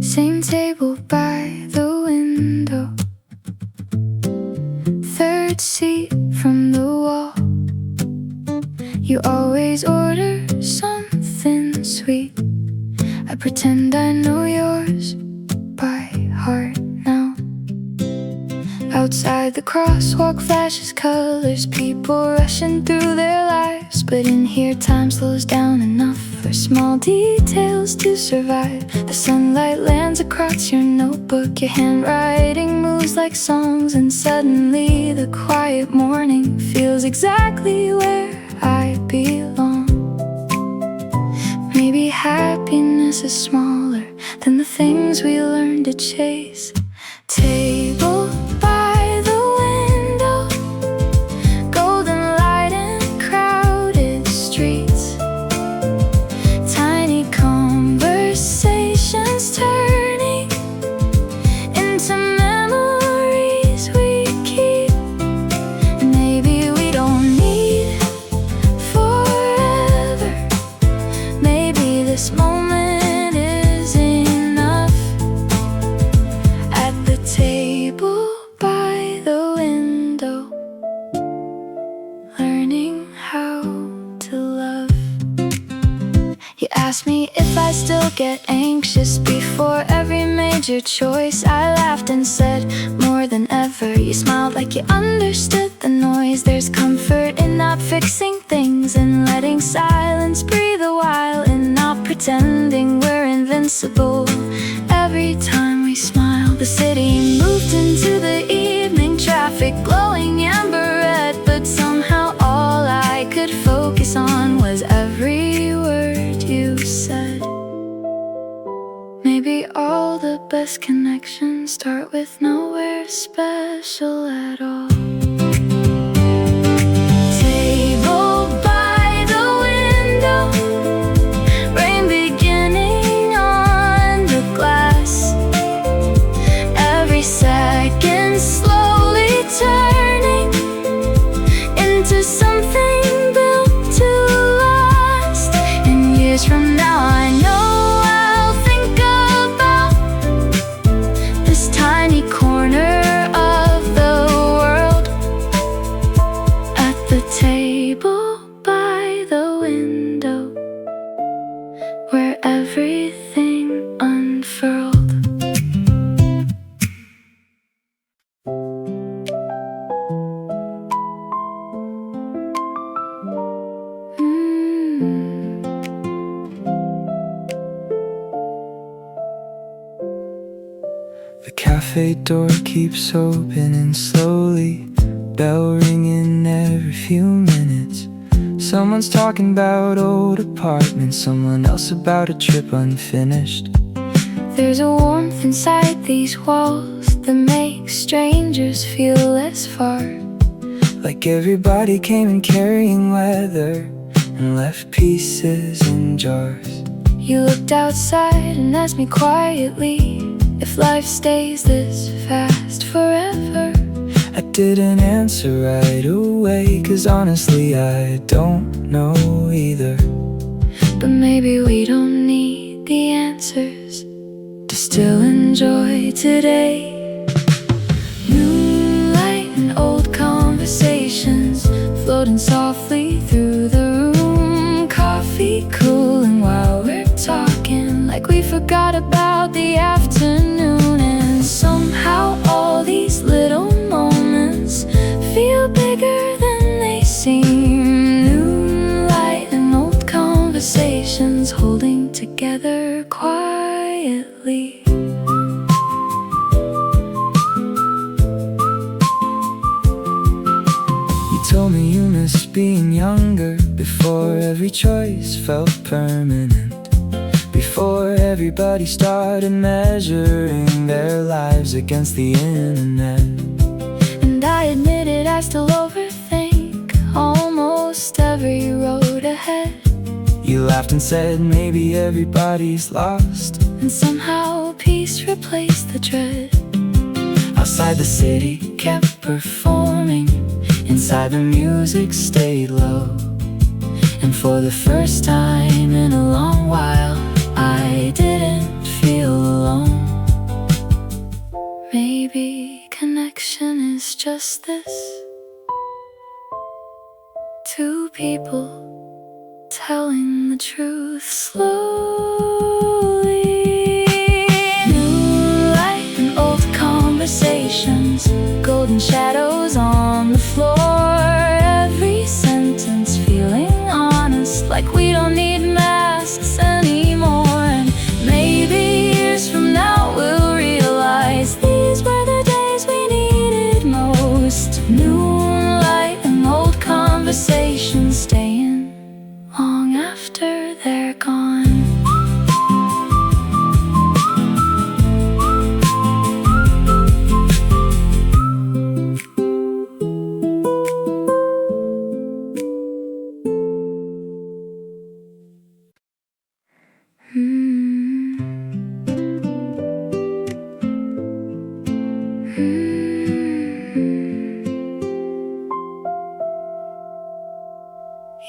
Same table by the window, third seat from the wall. You always order something sweet. I pretend I know yours by heart now. Outside the crosswalk flashes colors, people rushing through their lives. But in here time slows down enough for small details to survive. The sunlight lands across your notebook, your handwriting moves like songs, and suddenly the quiet morning feels exactly where I belong. Maybe happiness is smaller than the things we learn to chase. Table by the window, golden light and crowded streets, tiny conversations turning into memories we keep. Maybe we don't need forever, maybe this moment is enough. At the table by the window, learning how to love. You asked me if I still get anxious before every major choice. I laughed and said, more than ever. You smiled like you understood the the noise. There's comfort in not fixing things and letting silence breathe a while, and not pretending we're invincible. Every time we smile, the city moved into the evening traffic, glowing amber red, but somehow all I could focus on was every word you said. Maybe all the best connections start with nowhere special at all. Table by the window, rain beginning on the glass. Every second slowly turning into something built to last. And years from now I know corner of the world, at the table by the window, where everything unfurled. The cafe door keeps opening slowly, bell ringing every few minutes. Someone's talking about old apartments, someone else about a trip unfinished. There's a warmth inside these walls that makes strangers feel less far. Like everybody came in carrying leather and left pieces in jars. You looked outside and asked me quietly if life stays this fast forever. I didn't answer right away, 'cause honestly I don't know either. But maybe we don't need the answers to still enjoy today. Moonlight and old conversations floating softly through the room. Coffee cooling while we're talking, like we forgot about the afternoon. And somehow all these little moments feel bigger than they seem. Moonlight and old conversations holding together quietly. You told me you missed being younger, before every choice felt permanent, before everybody started measuring their lives against the internet. And I admitted I still overthink almost every road ahead. You laughed and said maybe everybody's lost, and somehow peace replaced the dread. Outside the city kept performing, inside the music stayed low. And for the first time in a long while, I didn't feel alone. Maybe connection is just this, two people telling the truth slowly. Moonlight and old conversations, golden shadows on the floor. Every sentence feeling honest, like we don't need masks anymore. And maybe years from now we'll realize these were the days we needed most. Moonlight and old conversations staying long after they're gone.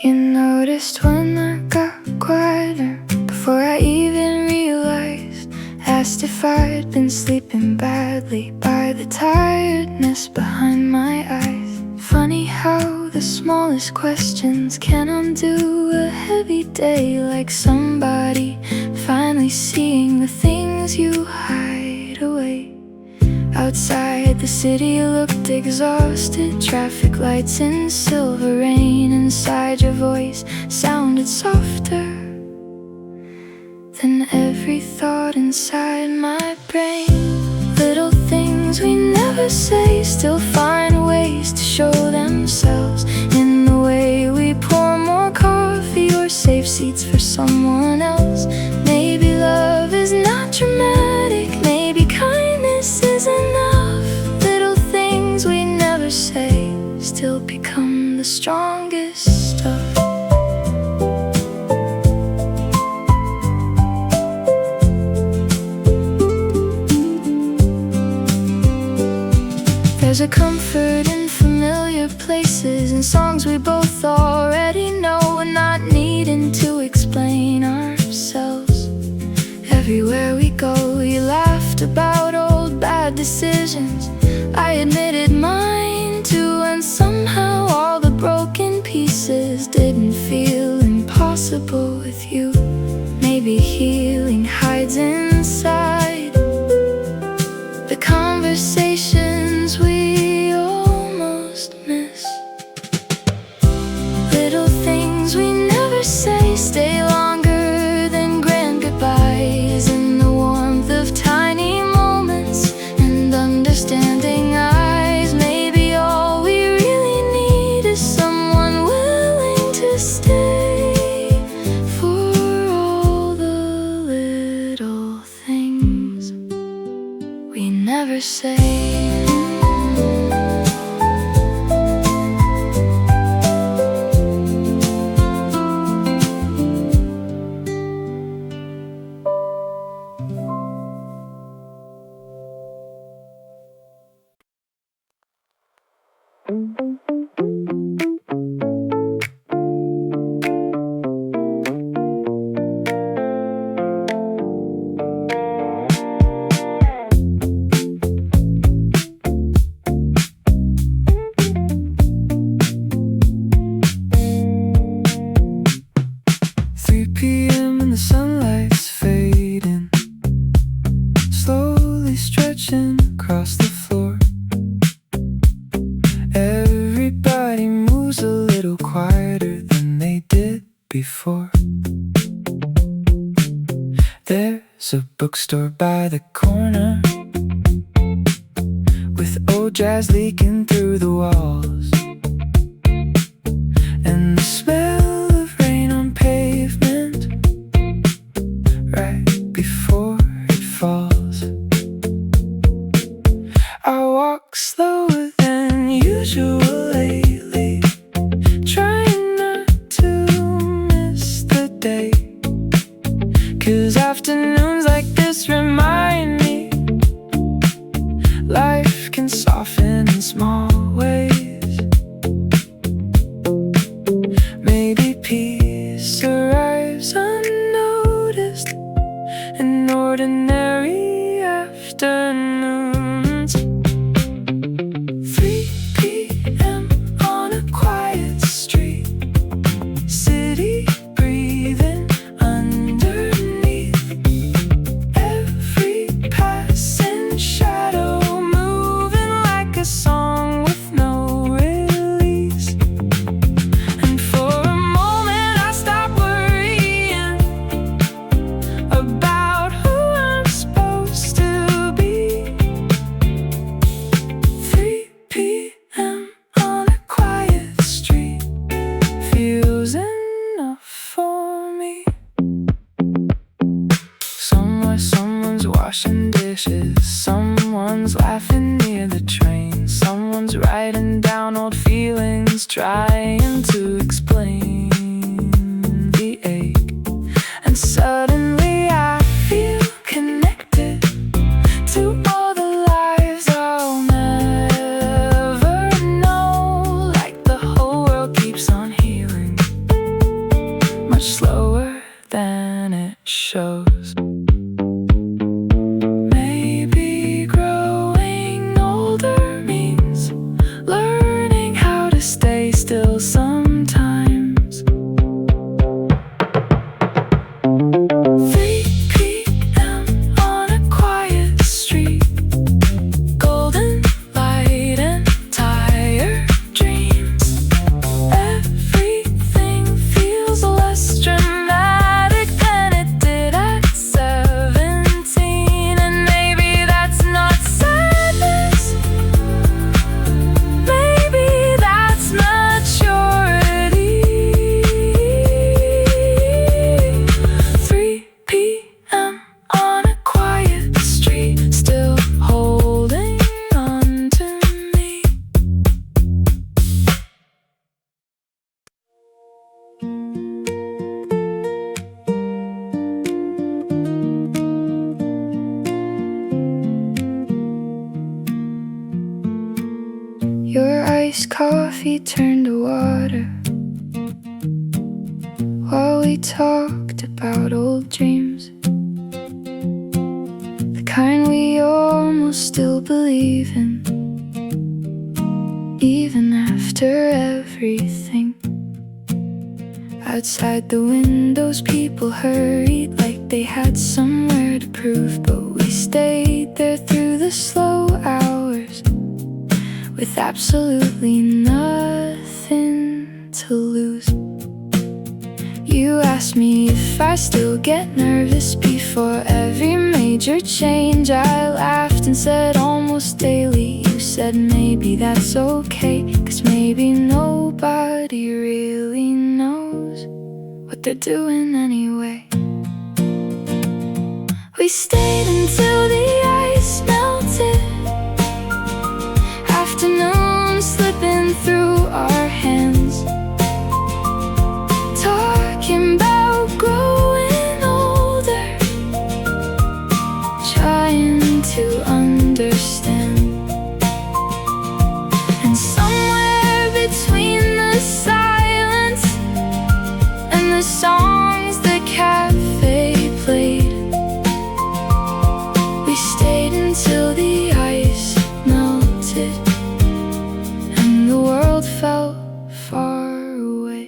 You noticed when I got quieter, before I even realized. Asked if I'd been sleeping badly, by the tiredness behind my eyes. Funny how the smallest questions can undo a heavy day, like somebody finally seeing the things you hide away. Outside the city looked exhausted, traffic lights and silver rain. Inside your voice sounded softer than every thought inside my brain. Little things we never say still find ways to show themselves in the way we pour more coffee or save seats for someone else. Maybe love is not dramatic, maybe kindness is enough. Little things we never say still become the strongest stuff. There's a comfort in familiar places and songs we both already know. We're not needing to explain ourselves. Everywhere we go, we laughed about old bad decisions. I admitted mine too, and somehow all the broken pieces didn't feel impossible with you. Maybe healing hides inside the conversations we almost miss. Little things we never say stay longer than grand goodbyes. In the warmth of tiny moments and understanding eyes. Maybe all we really need is someone willing to stay for all the little things we never say. Before there's a bookstore by the corner with old jazz leaking through the walls, and the smell of rain on pavement right before it falls. I walk slower than usual lately, trying not to miss the day, 'cause afternoons like this remind me life can soften in small ways. Maybe peace arrives unnoticed in ordinary afternoons. 3 p.m. on a quiet street, city breathing underneath every passing shadow, moving like a song with no release. And for a moment I stop worrying about who I'm supposed to be. 3 p.m. on a quiet street feels enough for me. Somewhere someone's washing dishes, someone's laughing near the train, someone's writing down old feelings, trying to explain the ache. And suddenly I feel connected to all the lives I'll never know. Like the whole world keeps on healing, much slower than it shows. Maybe growing older means learning how to stay still sometimes. 3 p.m. on a quiet street, coffee turned to water while we talked about old dreams, the kind we almost still believe in, even after everything. Outside the windows, people hurried like they had somewhere to prove, but we stayed there through the slow hours with absolutely nothing to lose. You asked me if I still get nervous before every major change. I laughed and said almost daily. You said maybe that's okay, 'cause maybe nobody really knows what they're doing anyway. We stayed until the ice melted, afternoon slipping through our hands, talking about growing older, trying to understand. And somewhere between the silence and the songs the cafe played, we stayed until the ice melted and the world felt far away.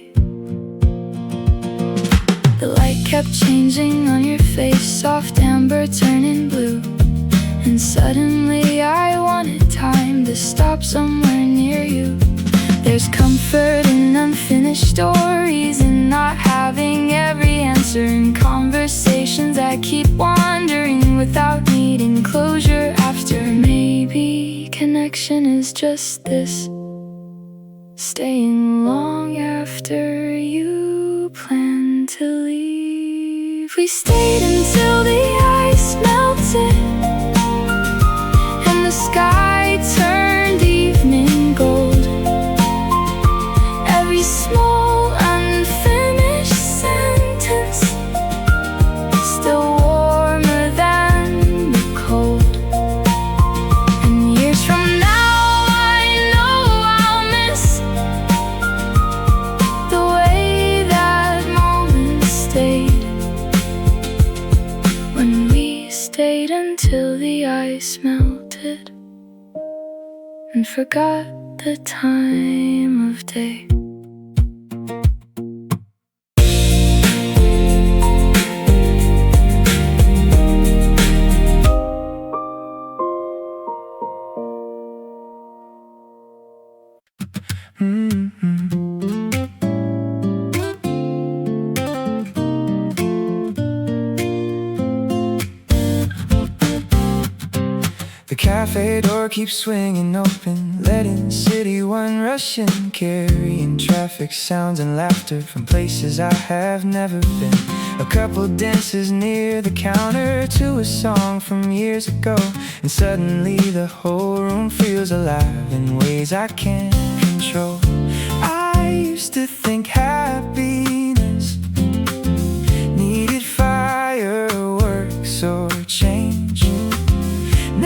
The light kept changing on your face, soft amber turning blue, and suddenly I wanted time to stop somewhere near you. There's comfort in unfinished stories and not having every answer, in conversations that keep wandering without needing closure after. Maybe connection is just this, staying long after you plan to leave. We stayed until the ice melted and the sky turned evening gold. Every small unfinished sentence still warmer than the cold. And years from now I know I'll miss the way that moment stayed, when we stayed until the ice melted and forgot the time of day. The cafe door keeps swinging open, letting city one rush in, carrying traffic sounds and laughter from places I have never been. A couple dances near the counter to a song from years ago, and suddenly the whole room feels alive in ways I can't control. I used to think happiness needed fireworks or change.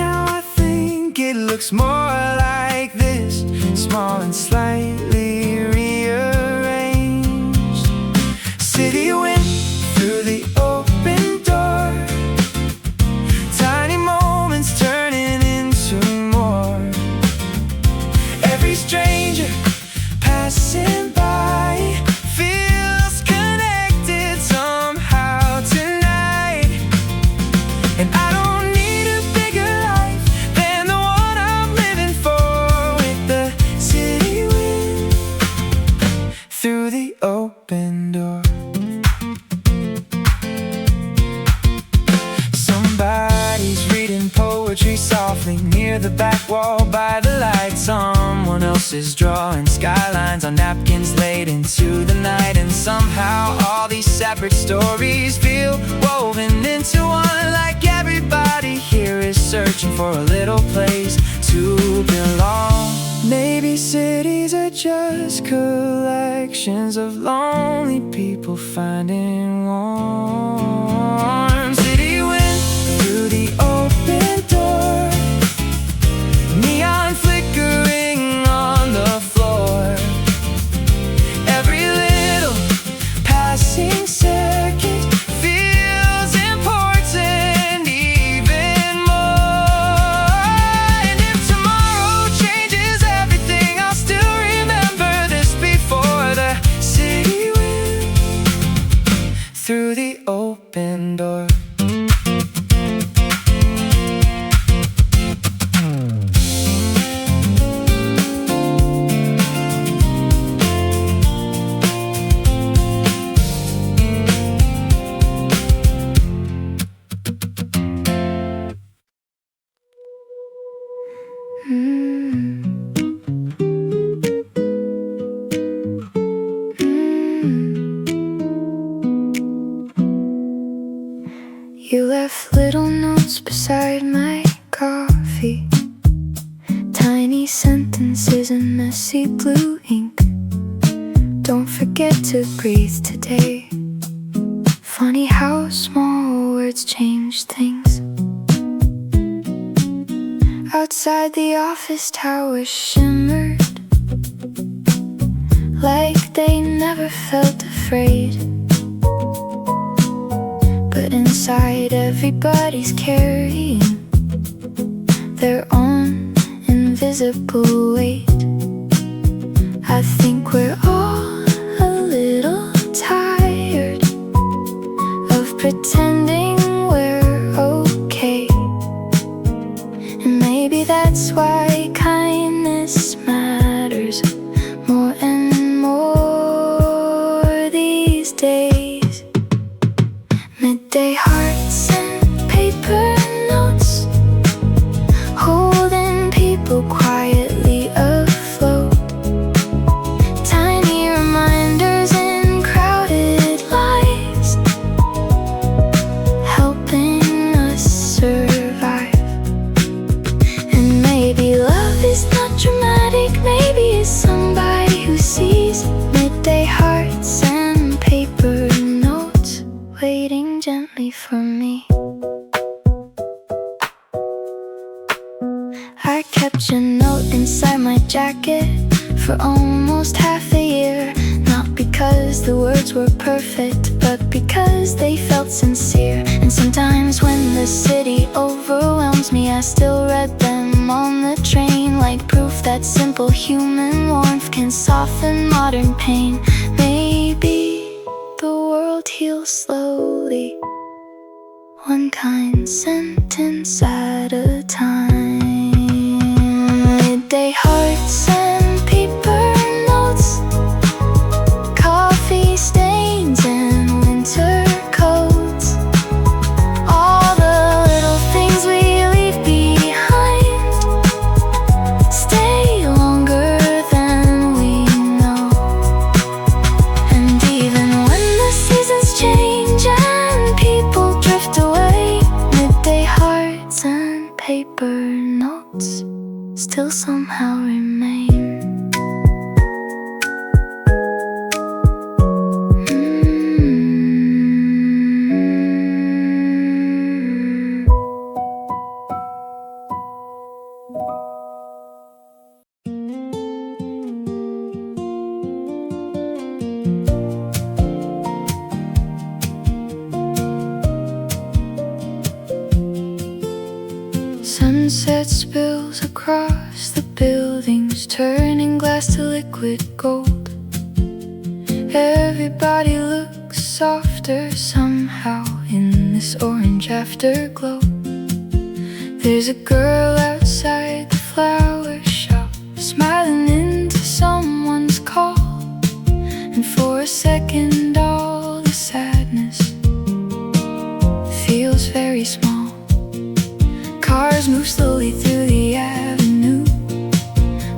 Now I think it looks more like this, small and slightly rearranged. City wind through the open door, tiny moments turning into more. Every stranger passing by feels connected somehow tonight. And I don't need a bigger life than the one I'm living for, with the city wind through the open door. Somebody's reading poetry softly near the back wall by the light. Someone else is drawing skylines on napkins late into the night. And somehow all these separate stories feel woven into one, like everybody here is searching for a little place to belong. Maybe cities are just collections of lonely people finding warm. City wind through the open door, neon flickering on the floor. open door. You left little notes beside my coffee, tiny sentences in messy blue ink. Don't forget to breathe today. Funny how small words change things. Outside the office towers shimmered like they never felt afraid. But inside everybody's carrying their own invisible weight. I think we're all a little tired of pretending we're okay. And maybe that's why kindness matters more and more these days. Midday hearts and paper notes, holding people quietly afloat. Tiny reminders in crowded lives, helping us survive. And maybe love is not dramatic, maybe it's somebody who sees. Midday hearts and paper notes, waiting gently for me. I kept your note inside my jacket for almost half a year. Not because the words were perfect, but because they felt sincere. And sometimes when the city overwhelms me, I still read them on the train, like proof that simple human warmth can soften modern pain. Maybe the world heals slowly, one kind sentence at a time. Midday hearts and paper notes, coffee stains and winter coats. All the little things we leave behind stay longer than we know. And even when the seasons change and people drift away, midday hearts and paper notes still somehow remain. Sunset spills across the buildings, turning glass to liquid gold. Everybody looks softer somehow in this orange afterglow. There's a girl outside the flower shop, smiling into someone's call. And for a second all the sadness feels very small. Cars move slowly through the avenue,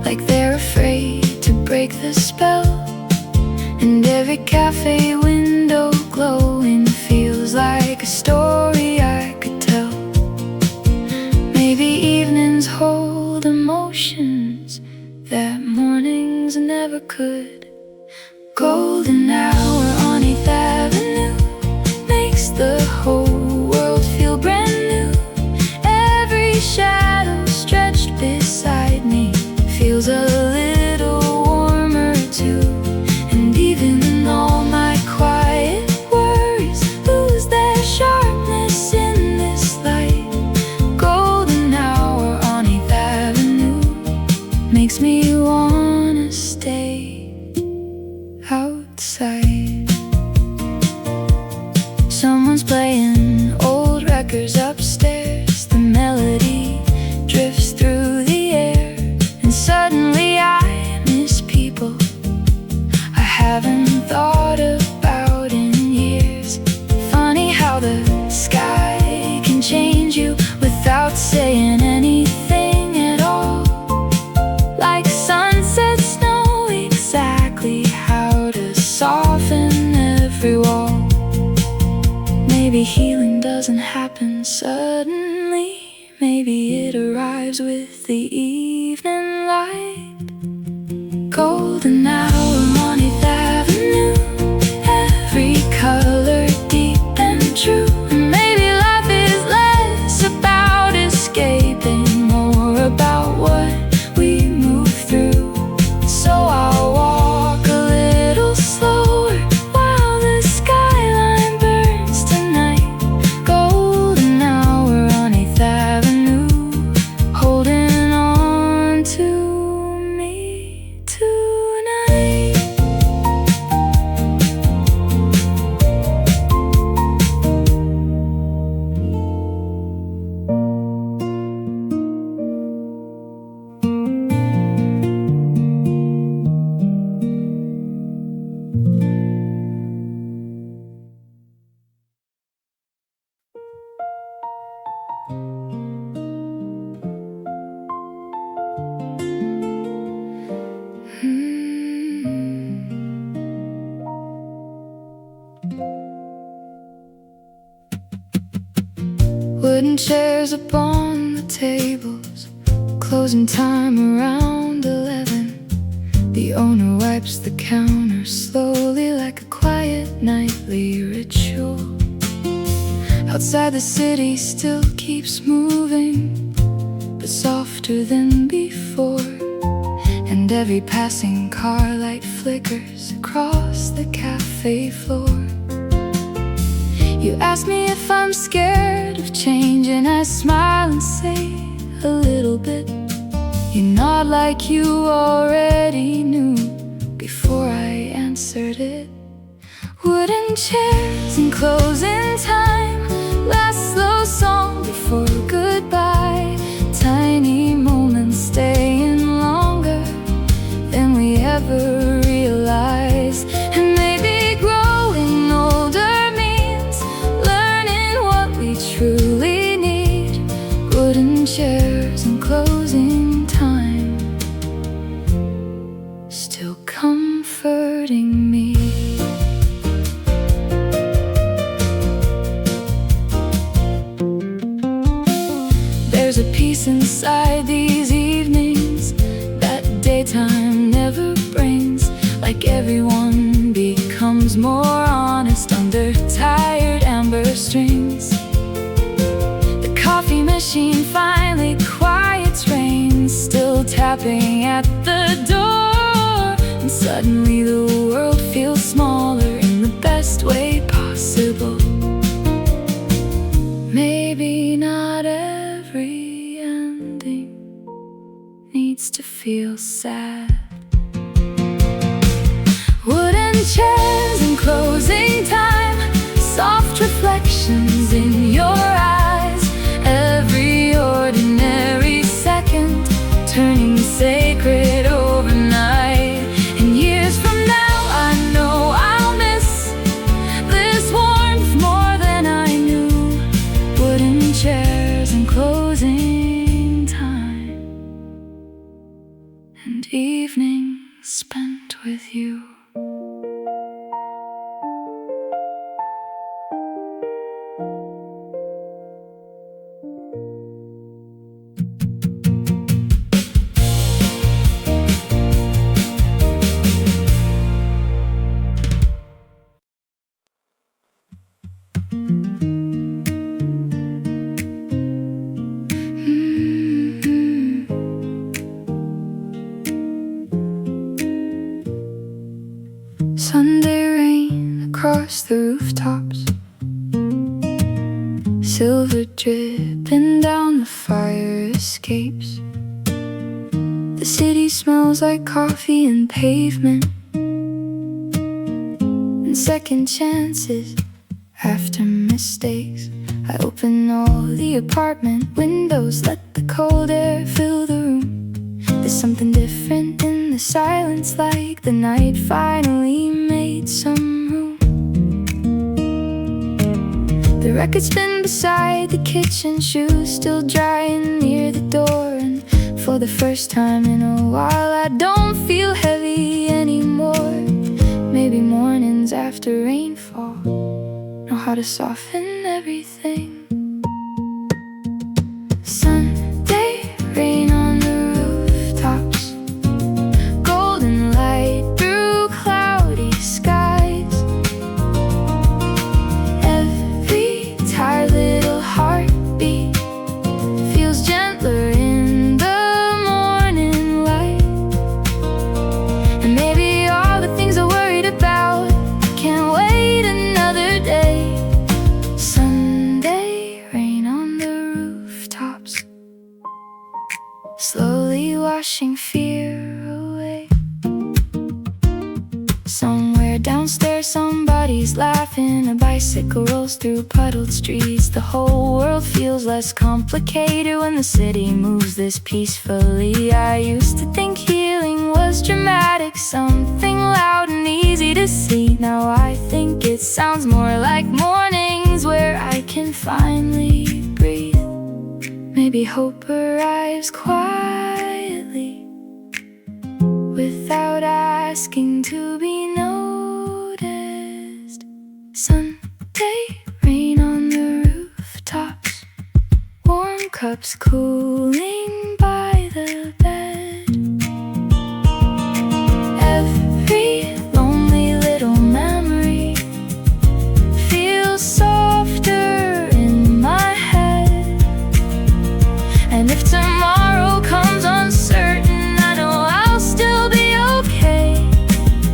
like they're afraid to break the spell. And every cafe window glowing feels like a story I could tell. Maybe evenings hold emotions that mornings never could. Golden hour on 8th Avenue makes the whole world feel brand new. Shadow stretched beside me feels a little warmer too. And even in all my quiet playing old records upstairs. The melody drifts through the air, and suddenly I miss people I haven't thought about in years. Funny how the sky can change you without saying anything at all. Like sunsets know exactly how to soften every wall. Maybe healing doesn't happen suddenly. Maybe it arrives with the evening light. Golden hour on 8th Avenue, every color deep and true. And maybe life is less about escaping, more about what we move through. So I'll walk a little slower while the skyline burns tonight. Golden hour on 8th Avenue, holding on to me tonight. Wooden chairs upon the tables, closing time around 11. The owner wipes the counter slowly like a quiet nightly ritual. Outside the city still keeps moving, but softer than before. And every passing car light flickers across the cafe floor. You ask me if I'm scared of change, and I smile and say a little bit. You nod like you already knew before I answered it. Wooden chairs and closing time, last slow song before goodbye. Tiny moments staying longer than we ever realized. And maybe growing older means learning what we truly need. Wooden chairs and closing time, still comforting me. There's a peace inside these evenings that daytime never brings. Like everyone becomes more honest under tired amber strings. The coffee machine finally quiets rain, still tapping at the door. And suddenly the world feels smaller in the best way possible. Maybe not every ending needs to feel sad. Wooden chairs and closing time, soft reflections in your eyes. Every ordinary second turning sacred overnight. And years from now I know I'll miss this warmth more than I knew. Wooden chairs and closing time, and evenings spent with you. Sunday rain across the rooftops, silver dripping down the fire escapes. The city smells like coffee and pavement, and second chances after mistakes. I open all the apartment windows, let the cold air fill the room. There's something different in the silence, like the night finally made some room. The record's been beside the kitchen, shoes still drying near the door. And for the first time in a while, I don't feel heavy anymore. Maybe mornings after rainfall know how to soften everything. Sunday rain on the rooftops, golden light through cloudy skies. Every tired little heartbeat feels gentler in the morning light. And maybe all the things I worried about can't wait another day. Sunday rain on the rooftops, slowly washing fear away. Somewhere downstairs somebody's laughing, a bicycle rolls through puddled streets. The whole world feels less complicated when the city moves this peacefully. I used to think healing was dramatic, something loud and easy to see. Now I think it sounds more like mornings where I can finally breathe. Maybe hope arrives quietly, without asking to be noticed. Sunday rain on the rooftops, warm cups cooling by the bed. Every lonely little memory feels softer in my head. And if tomorrow comes uncertain, I know I'll still be okay.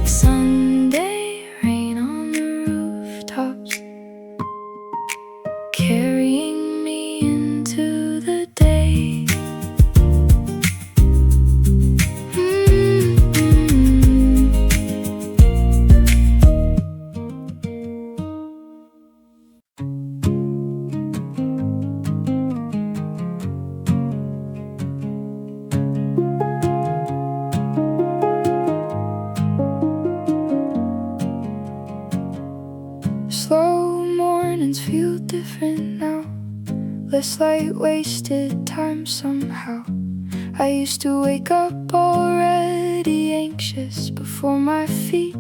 Sunday rain on the rooftops, carrying me into the day. Slow mornings feel different now, less like wasted time somehow. I used to wake up already anxious before my feet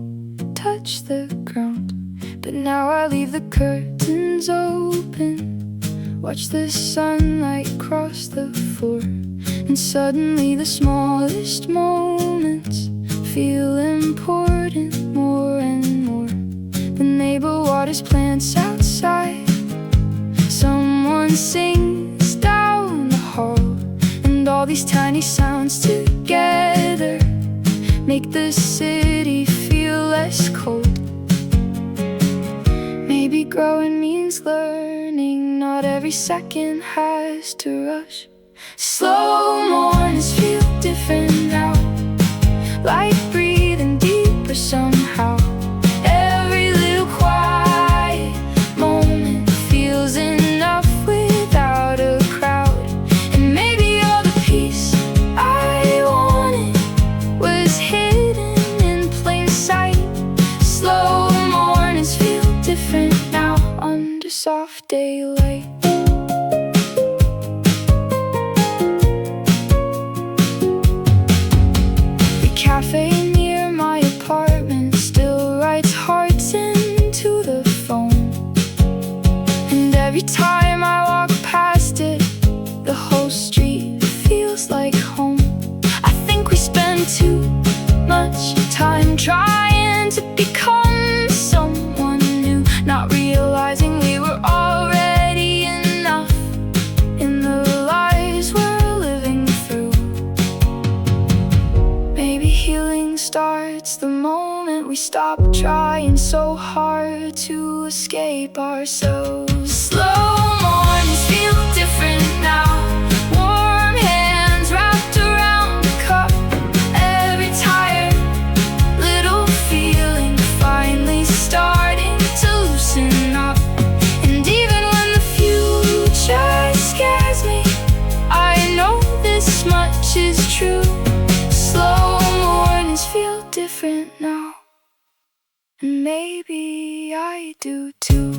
touch the ground. But now I leave the curtains open, watch the sunlight cross the floor. And suddenly the smallest moments feel important more and more. The neighbor waters plants outside, someone sings down the hall, and all these tiny sounds together make the city feel less cold. Maybe growing means learning, not every second has to rush. Slow mornings feel different now, like breathing deeper somehow. Every little quiet moment feels enough without a crowd. And maybe all the peace I wanted was hidden in plain sight. Slow mornings feel different now under soft daylight. The cafe near my apartment still writes hearts into the phone. And every time I walk past it, the whole street feels like home. I think we spend too much time trying to become someone new, not realizing we were already enough in the lives we're living through. Maybe healing starts the moment we stop trying so hard to escape ourselves. Slow mornings feel different now, warm hands wrapped around a cup. Every tired little feeling finally starting to loosen up. maybe I do too.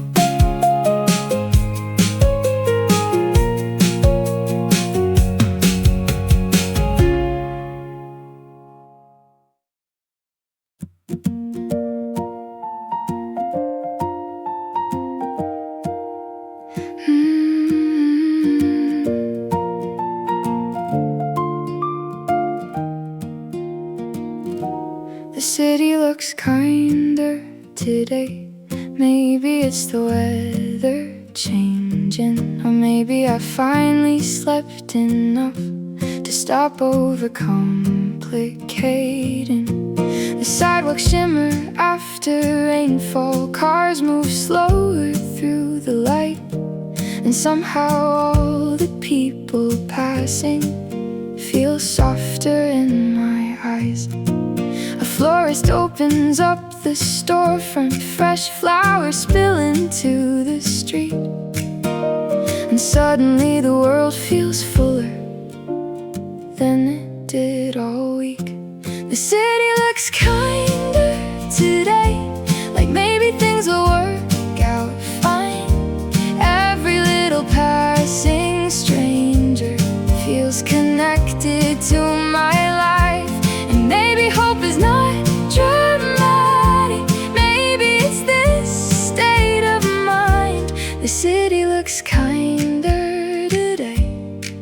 The city looks kinder today. Maybe it's the weather changing, or maybe I finally slept enough to stop overcomplicating. The sidewalks shimmer after rainfall, cars move slower through the light, and somehow all the people passing feel softer in my eyes. A florist opens up the storefront, fresh flowers spill into the street, and suddenly the world feels fuller than it did all week. The city looks kinder today, like maybe things will work out fine. Every little passing stranger feels connected to my life, and maybe hope is not dramatic. Maybe it's this state of mind. The city looks kinder today,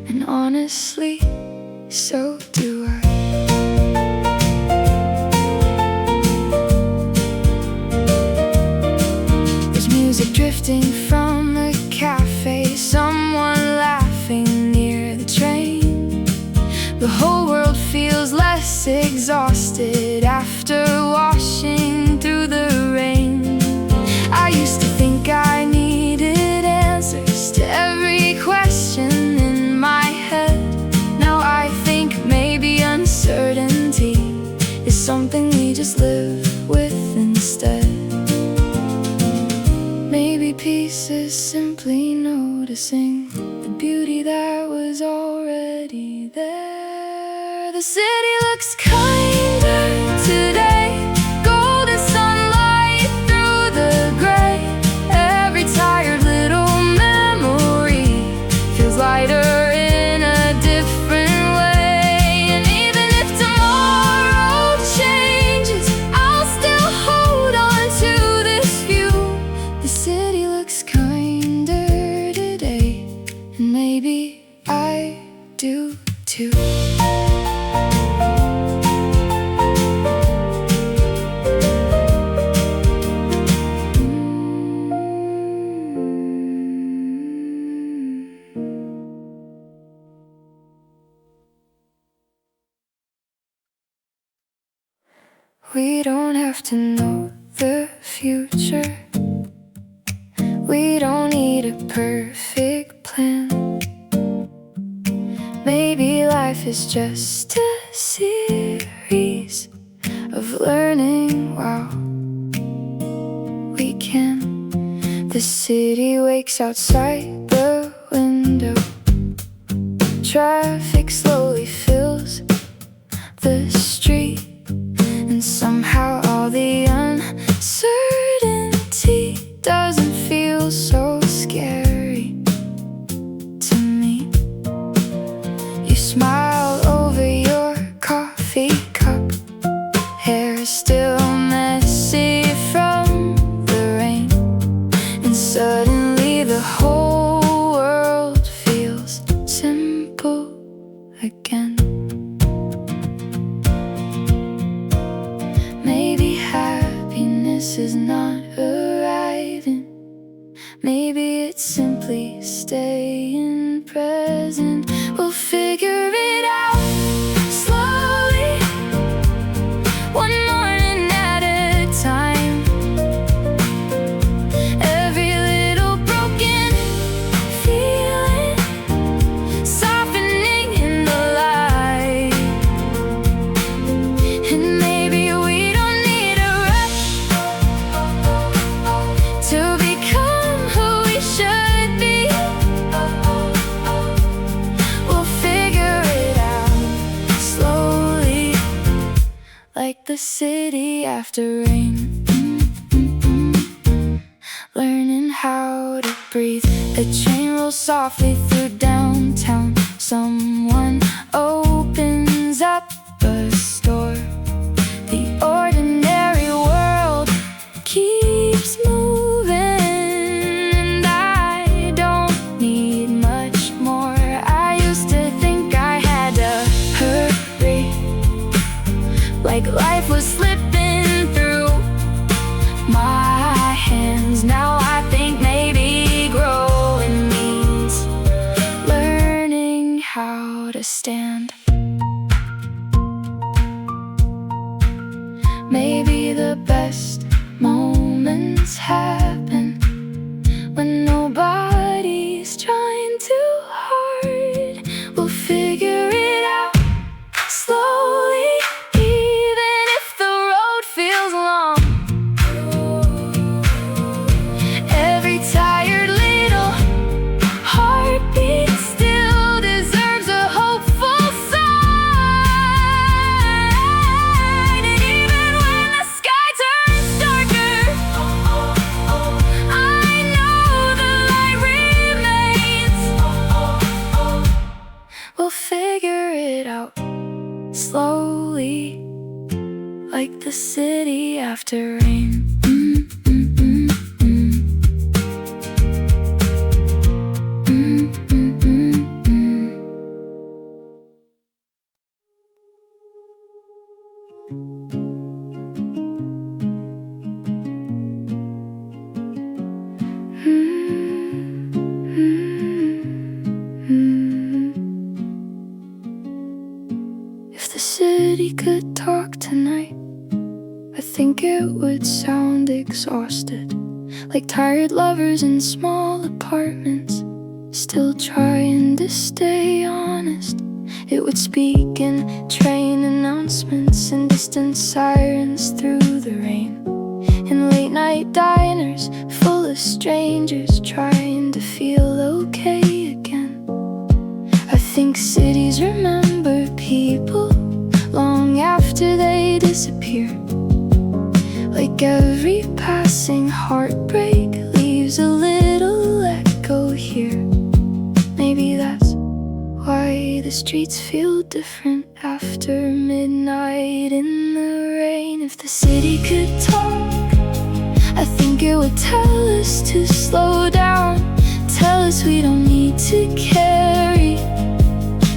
and honestly, so do I. There's music drifting from a cafe, someone laughing near the train. The whole world feels less exhausted after washing through the rain. I used to think I needed answers to every question in my head. Now I think maybe uncertainty is something we just live with instead. Maybe peace is simply noticing the beauty that was already there. The city looks kinder today, golden sunlight through the gray. Every tired little memory feels lighter in a different way. And even if tomorrow changes, I'll still hold on to this view. The city looks kinder today, and maybe I do too. We don't have to know the future. We don't need a perfect plan. Maybe life is just a series of learning while we can. The city wakes outside the window. Traffic slowly fills the street, and somehow all the uncertainty doesn't feel so scary to me. You smile over your coffee cup, hair still messy from the rain, and suddenly the whole world feels simple again. Maybe happiness is not arriving. Maybe it's simply staying present. We'll figure it out slowly, one morning at a time. Every little broken feeling softening in the light. And maybe we don't need a rush to become who we should be. We'll figure it out slowly, like the city after rain. breathe. A train rolls softly through downtown. Someone opens up a store. The ordinary world keeps moving, and I don't need much more. I used to think I had to hurry, like life was slipping through my hands. Now I think maybe growing means learning how to stand. Maybe the best moments happen when nobody's trying too hard. We'll figure it out slowly, even if the road feels long. Every tired little heartbeat still deserves a hopeful sign. And even when the sky turns darker, I know the light remains. We'll figure it out slowly, like the city after rain. If the city could talk tonight, I think it would sound exhausted, like tired lovers in small apartments, still trying to stay honest. It would speak in train announcements and distant sirens through the rain, in late night diners full of strangers trying to feel okay again. I think cities remember people long after they disappear, like every passing heartbreak leaves a little echo here. Maybe that's why the streets feel different after midnight in the rain. If the city could talk, I think it would tell us to slow down, tell us we don't need to carry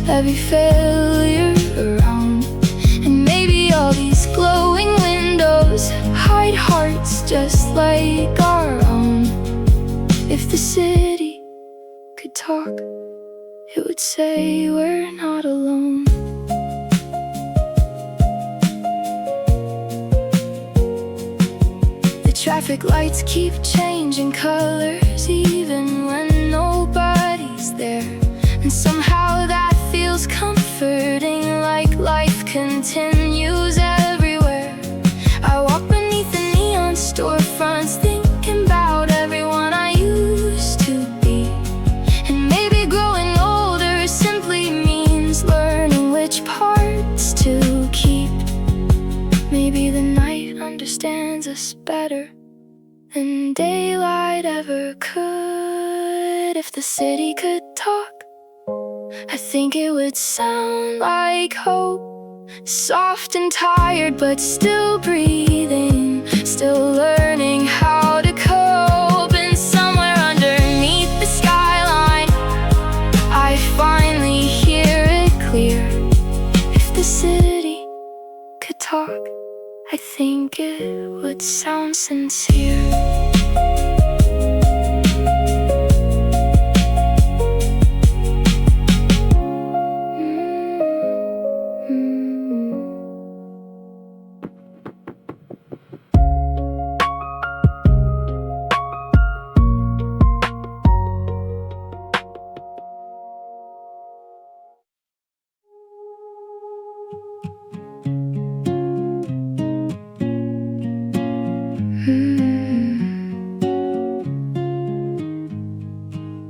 every failure around. And maybe all these glowing windows hide hearts just like our own. If the city could talk, it would say we're not alone. The traffic lights keep changing colors even when nobody's there, and somehow that feels comforting, like life continues everywhere. I walk beneath the neon storefronts, thinking about everyone I used to be. And maybe growing older simply means learning which parts to keep. Maybe the night understands us better than daylight ever could. If the city could talk, I think it would sound like hope, soft and tired but still breathing, still learning how to cope. And somewhere underneath the skyline, I finally hear it clear. If the city could talk, I think it would sound sincere.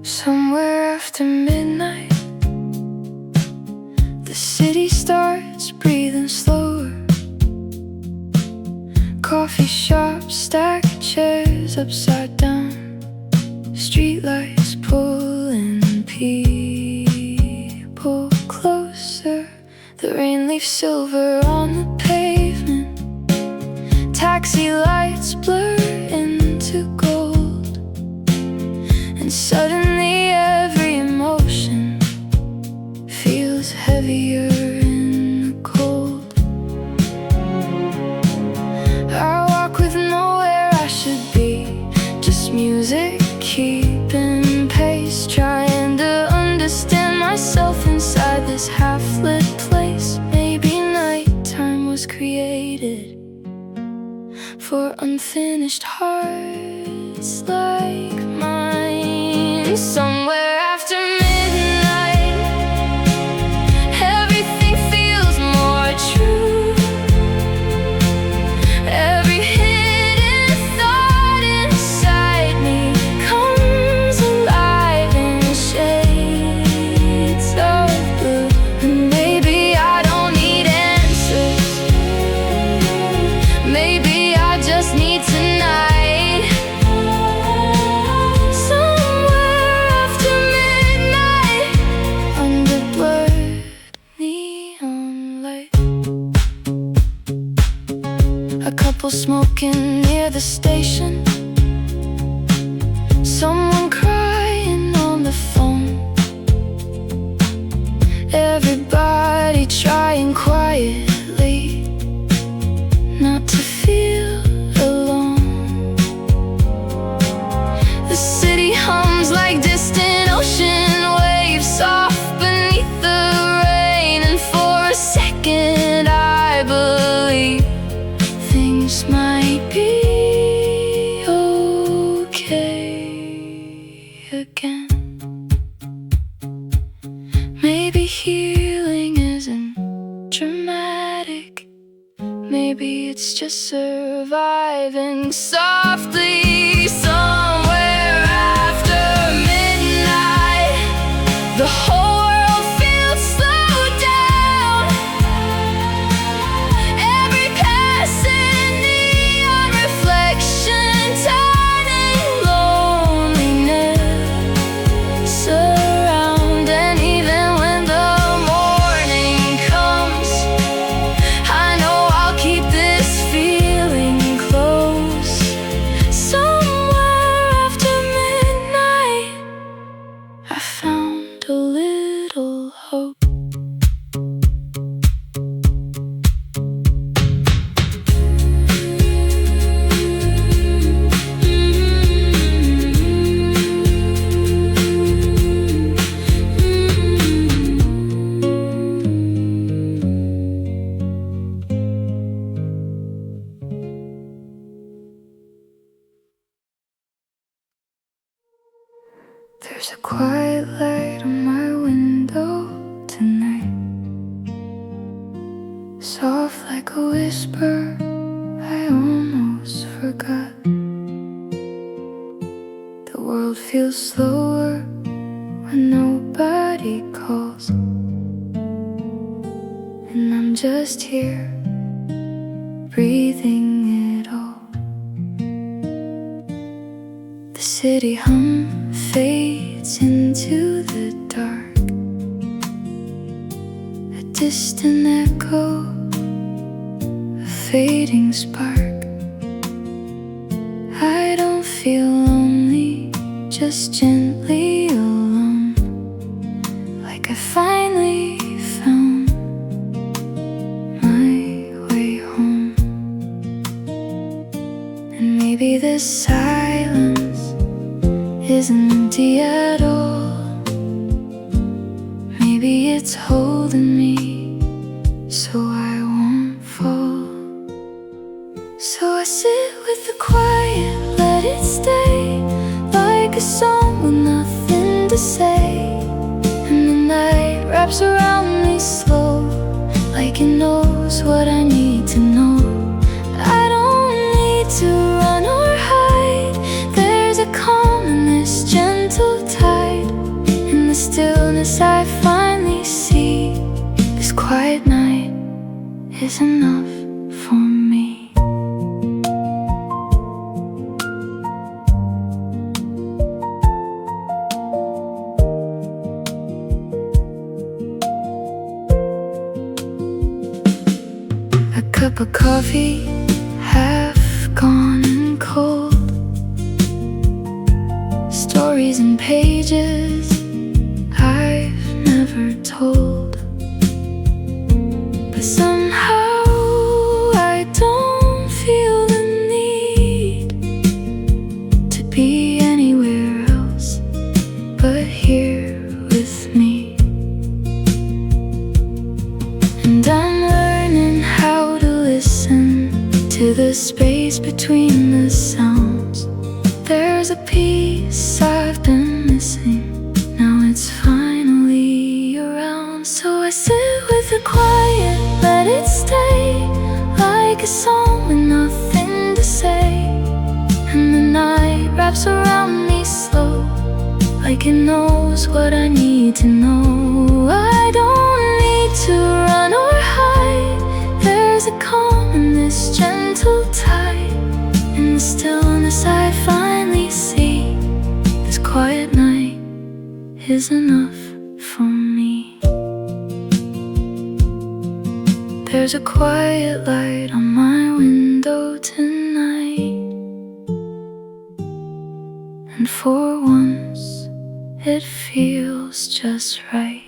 Somewhere after midnight, the city starts breathing slower. Coffee shops stack chairs upside down, streetlights pulling people closer. The rain leaves silver on the pavement. Taxi lights blur into gold. And suddenly every emotion feels heavier in the cold. I walk with nowhere I should be, just music keeping pace, trying to understand myself inside this half-lit place. Maybe nighttime was created for unfinished hearts like mine. Somewhere after midnight, everything feels more true. Every hidden thought inside me comes alive in shades of blue. And maybe I don't need answers. Maybe I just need tonight. Somewhere after midnight, under blurred neon light. A couple smoking near the station. Someone crying on the phone. Everybody trying quietly not to feel alone. The city hums like distant ocean waves, soft beneath the rain. And for a second I believe things might be okay again. Maybe healing isn't dramatic. Maybe it's just surviving softly. Somewhere after midnight, the whole world feels slowed down. Every passing neon reflection, turning loneliness around. And even when the morning comes, I know I'll keep this feeling close. Somewhere after midnight, I found a little hope. There's a quiet light on my window tonight, soft like a whisper I almost forgot. The world feels slower when nobody calls, and I'm just here breathing it all. The city hum fades into the dark, a distant echo, a fading spark. I don't feel lonely, just gently alone, like I finally found my way home. And maybe this silence isn't empty at all. Maybe it's holding me so I won't fall. So I sit with the quiet, let it stay, like a song with nothing to say. And the night wraps around me slow, like it knows what I need to know. I don't need to run or hide. There's a calm in this gentle tide. In the stillness I finally see this quiet night is enough for me. cup of coffee, half gone and cold. Stories and pages I've never told. But somehow I don't feel the need to be anywhere else but here with me. And I'm learning how to listen to the space between the sounds. There's a piece I've been missing, now it's finally around. So I sit with the quiet, let it stay like a song with nothing to say. And the night wraps around me slow, like it knows what I need to know. I don't need to run or hide, there's a calm in this gentle tide. In the stillness I finally see, this quiet night is enough for me. There's a quiet light on my window tonight, and for once it feels just right.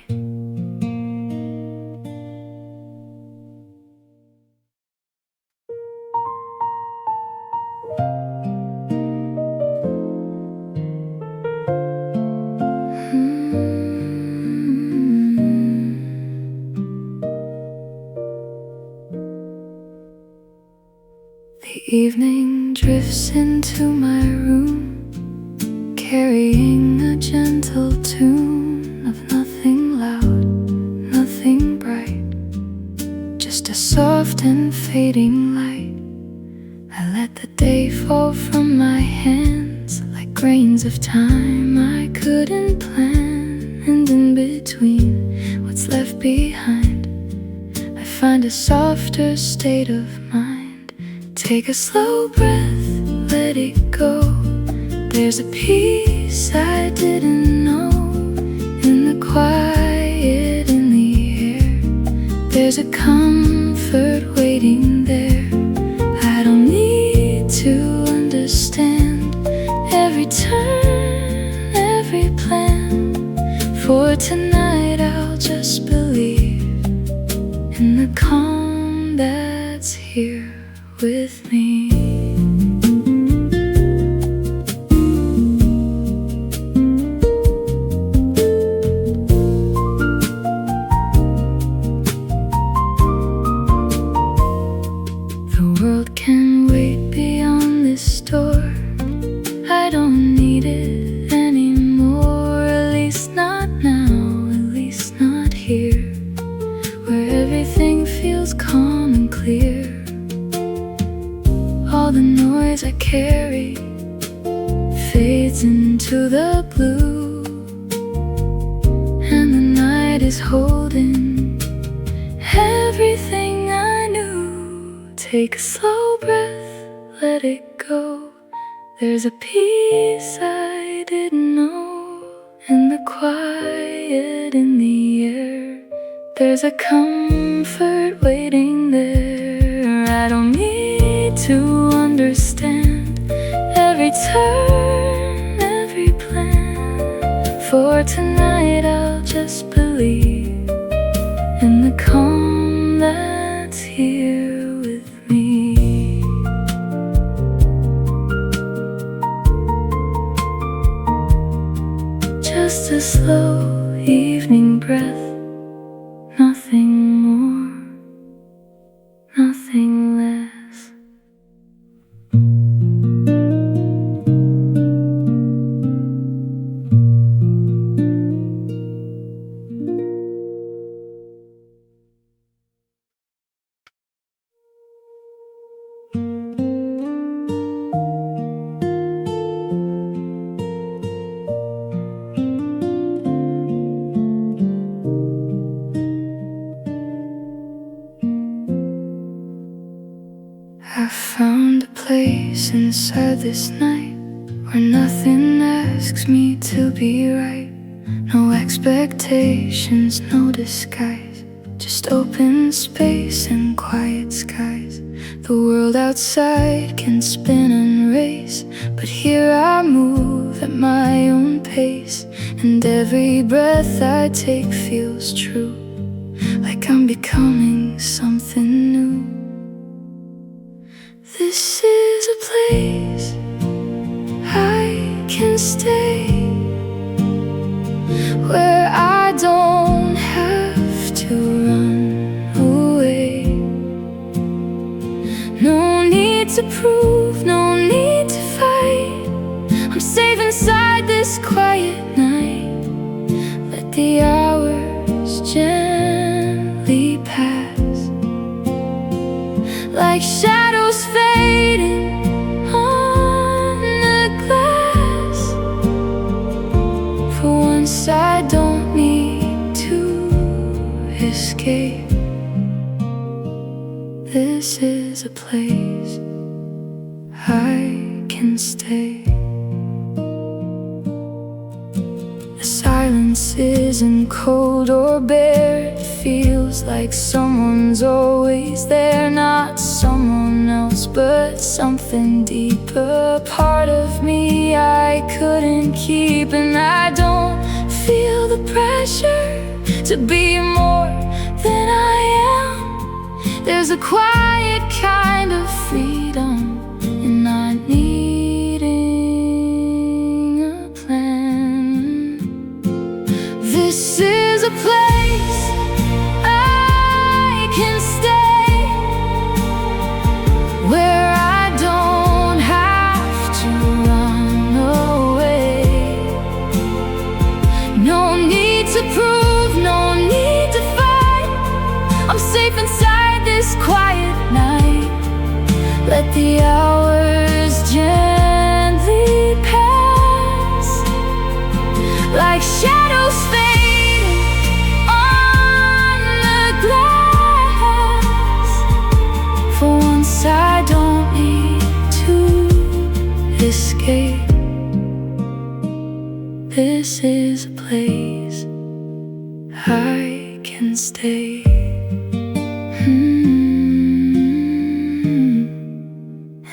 The evening drifts into my room, carrying a gentle tune of nothing loud, nothing bright, just a soft and fading light. I let the day fall from my hands like grains of time I couldn't plan. And in between what's left behind, I find a softer state of mind. Take a slow breath, let it go. There's a peace I didn't know in the quiet in the air. There's a comfort waiting there. I don't need to understand every turn, every plan. For tonight I'll just believe in the calm that's here with me. The world can wait beyond this door. I don't need it anymore, at least not now, at least not here, where everything feels calm and clear. All the noise I carry fades into the blue, and the night is holding everything I knew. Take a slow breath, let it go. There's a peace I didn't know in the quiet in the air. There's a comfort waiting there. I don't need to understand every turn, every plan. For tonight I'll just believe in the calm that's here with me. Just a slow evening breath, nothing more, nothing less. I found a place inside this night where nothing asks me to be right. No expectations, no disguise, just open space and quiet skies. The world outside can spin and race, but here I move at my own pace. And every breath I take feels true, like I'm becoming something new. This is a place I can stay, where I don't have to run away. No need to prove, no need to fight. I'm safe inside this quiet night. Let the hours gently pass, like shadows fading on the glass. For once I don't need to escape. This is a place I can stay. The silence isn't cold or bare. It feels like someone's always there. Not someone else, but something deeper. Part of me I couldn't keep, and I don't feel the pressure to be more than I am. There's a quiet kind of freedom in not needing a plan. This is a place I can stay, where I don't have to run away. No need to prove, no need to fight. I'm safe inside this quiet night. Let the hours gently pass, like shadows fading on the glass. For once I don't need to escape. This is a place I can stay.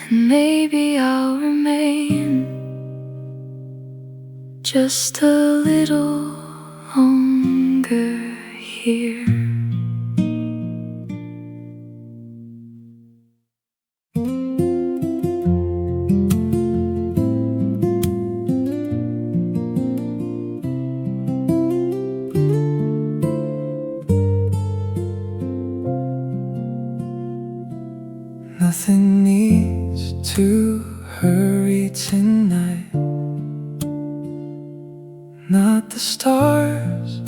And maybe I'll remain just a little longer here. Nothing needs to hurry tonight. Not the stars,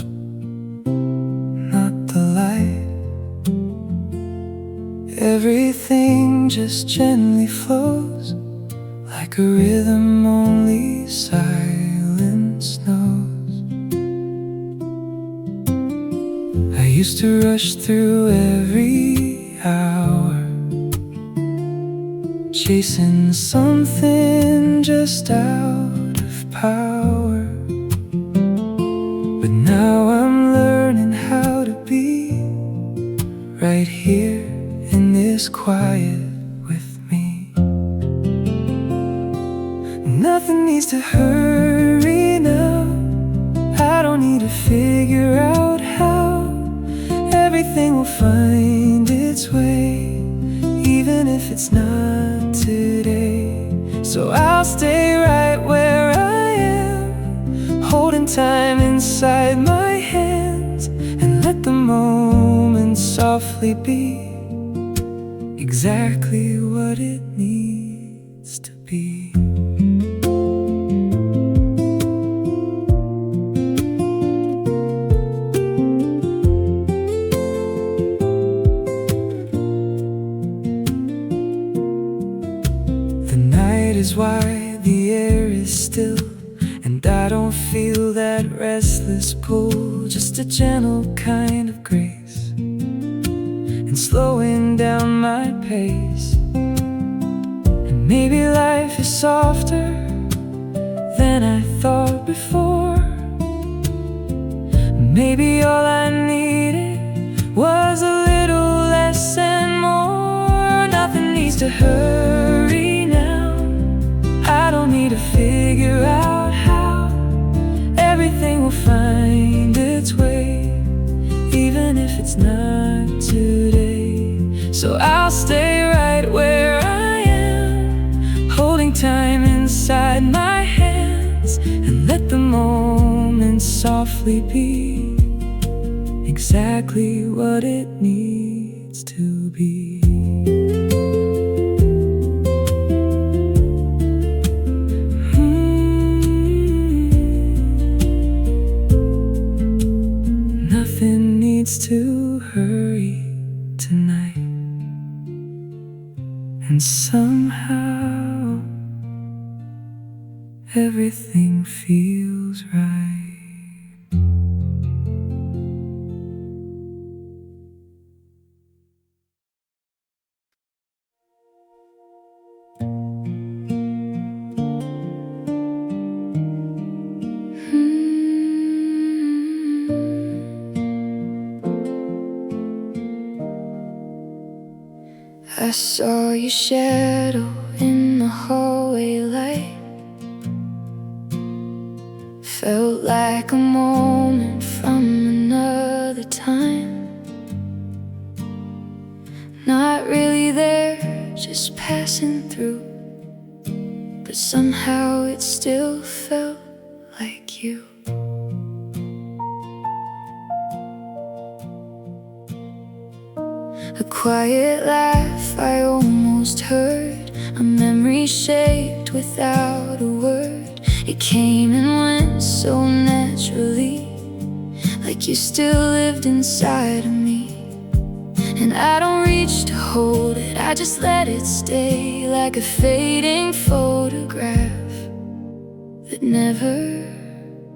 not the light. Everything just gently flows, like a rhythm only silence knows. I used to rush through every hour, chasing something just out of power. But now I'm learning how to be right here in this quiet with me. Nothing needs to hurry now. I don't need to figure out how. Everything will find its way, even if it's not today. So I'll stay right where I am, holding time inside my hands, and let the moment softly be exactly what it needs to be. Is why the air is still, and I don't feel that restless pull. Just a gentle kind of grace, and slowing down my pace. And maybe life is softer than I thought before. Maybe all I needed was to hurry now. I don't need to figure out how. Everything will find its way, even if it's not today. So I'll stay right where I am, holding time inside my hands, and let the moment softly be exactly what it needs to be. Nothing needs to hurry tonight, and somehow everything feels right. I saw your shadow in the hallway light. Felt like a moment from another time. Not really there, just passing through, but somehow it still felt like you. A quiet laugh I almost heard, a memory shaped without a word. It came and went so naturally, like you still lived inside of me. And I don't reach to hold it, I just let it stay, like a fading photograph that never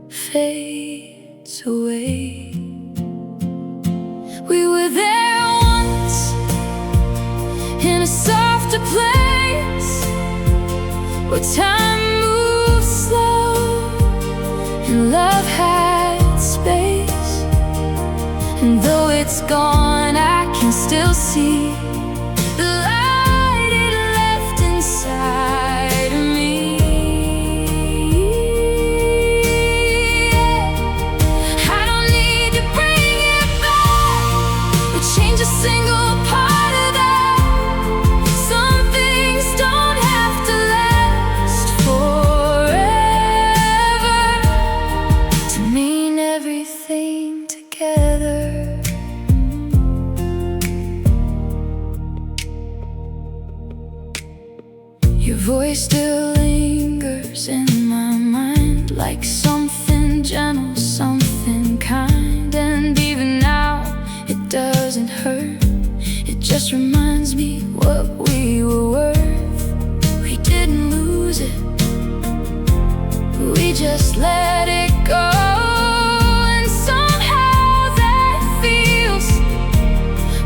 fades away. We were there once, in a softer place, where time moves slow and love had space. And though it's gone, I can still see the light it left inside of me. I don't need to bring it back or change a single part of that. Some things don't have to last forever to mean everything together. Your voice still lingers in my mind, like something gentle, something kind. And even now, it doesn't hurt, it just reminds me what we were worth. We didn't lose it, we just let it go. And somehow that feels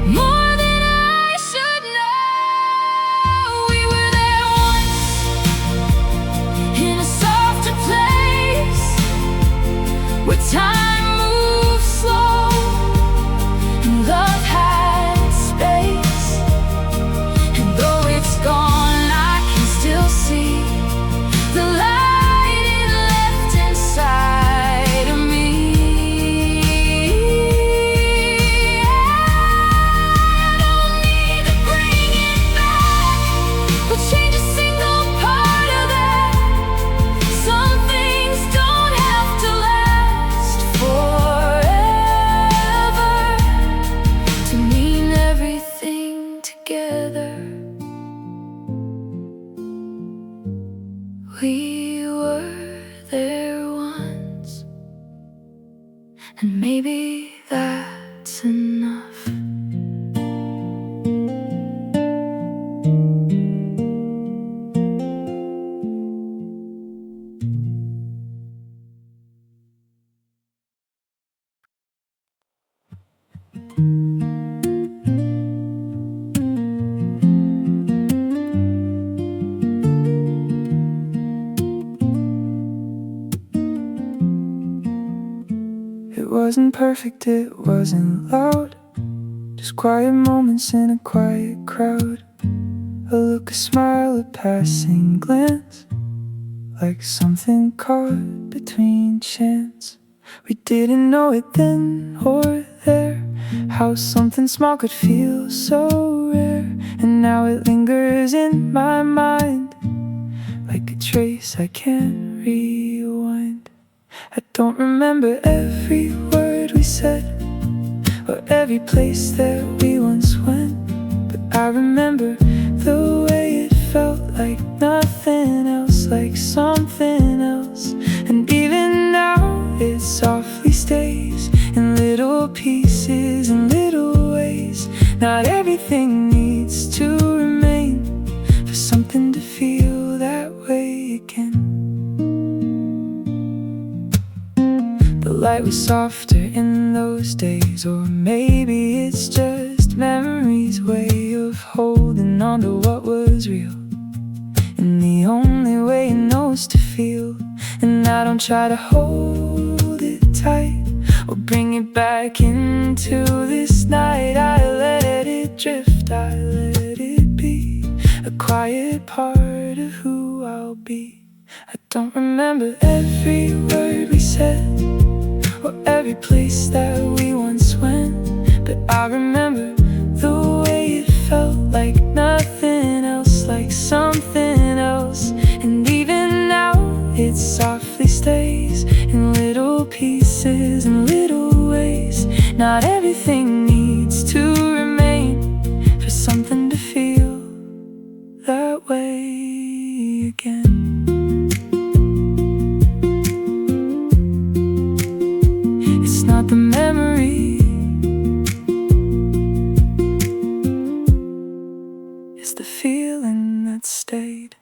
more than I should know. We were there once, in a softer place, where time moves slow and love had space. And though it's gone, I can still see the light it left inside of me. I don't need to bring it back or change a single part of that. Some things don't have to last forever to mean everything together. We were there once, and maybe that's enough. It wasn't perfect, it wasn't loud, just quiet moments in a quiet crowd. A look, a smile, a passing glance, like something caught between chance. We didn't know it then or there, how something small could feel so rare. And now it lingers in my mind, like a trace I can't rewind. I don't remember every word we said, or every place that we once went, but I remember the way it felt, like nothing else, like something else. And even now it softly stays in little pieces, in little ways. Not everything needs to remain for something to feel that way again. The light was softer in those days, or maybe it's just memory's way of holding on to what was real, in the only way it knows to feel. And I don't try to hold it tight or bring it back into this night. I let it drift, I let it be a quiet part of who I'll be. I don't remember every word we said, or every place that we once went, but I remember the way it felt, like nothing else, like something else. And even now it softly stays in little pieces, in little ways. Not everything needs to remain for something to feel that way again. It's not the memory, it's the feeling that stayed.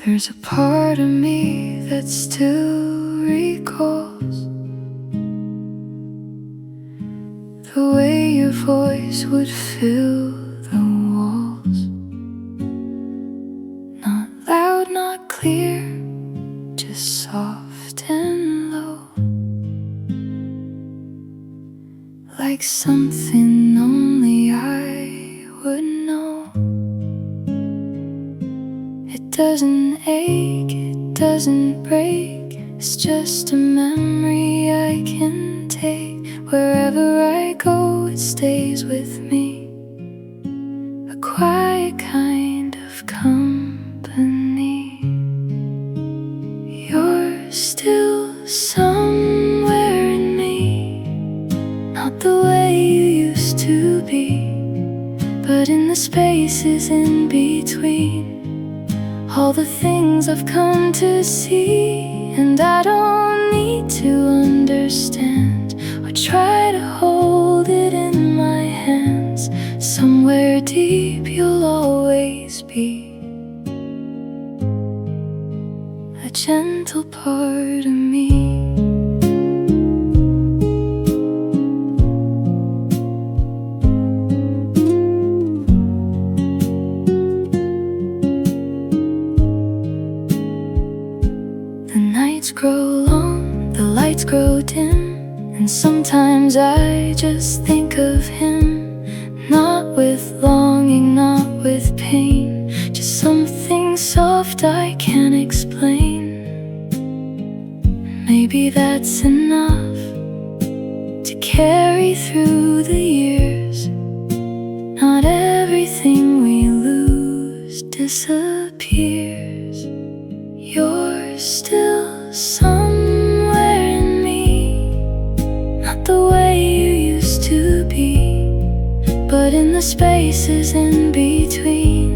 There's a part of me that still recalls the way your voice would fill the walls. Not loud, not clear, just soft and low, like something only I would know. It doesn't ache, it doesn't break, it's just a memory I can take. Wherever I go, it stays with me, a quiet kind of company. You're still somewhere in me, not the way you used to be, but in the spaces in between. All the things I've come to see, and I don't need to understand or try to hold it in my hands. Somewhere deep you'll always be, a gentle part of me. Grow long, the lights grow dim, and sometimes I just think of him, not with longing, not with pain, just something soft I can't explain. Maybe that's enough to carry through the years. Not everything we lose disappears. You're still somewhere in me, not the way you used to be, but in the spaces in between.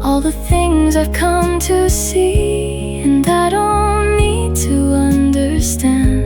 All the things I've come to see, and I don't need to understand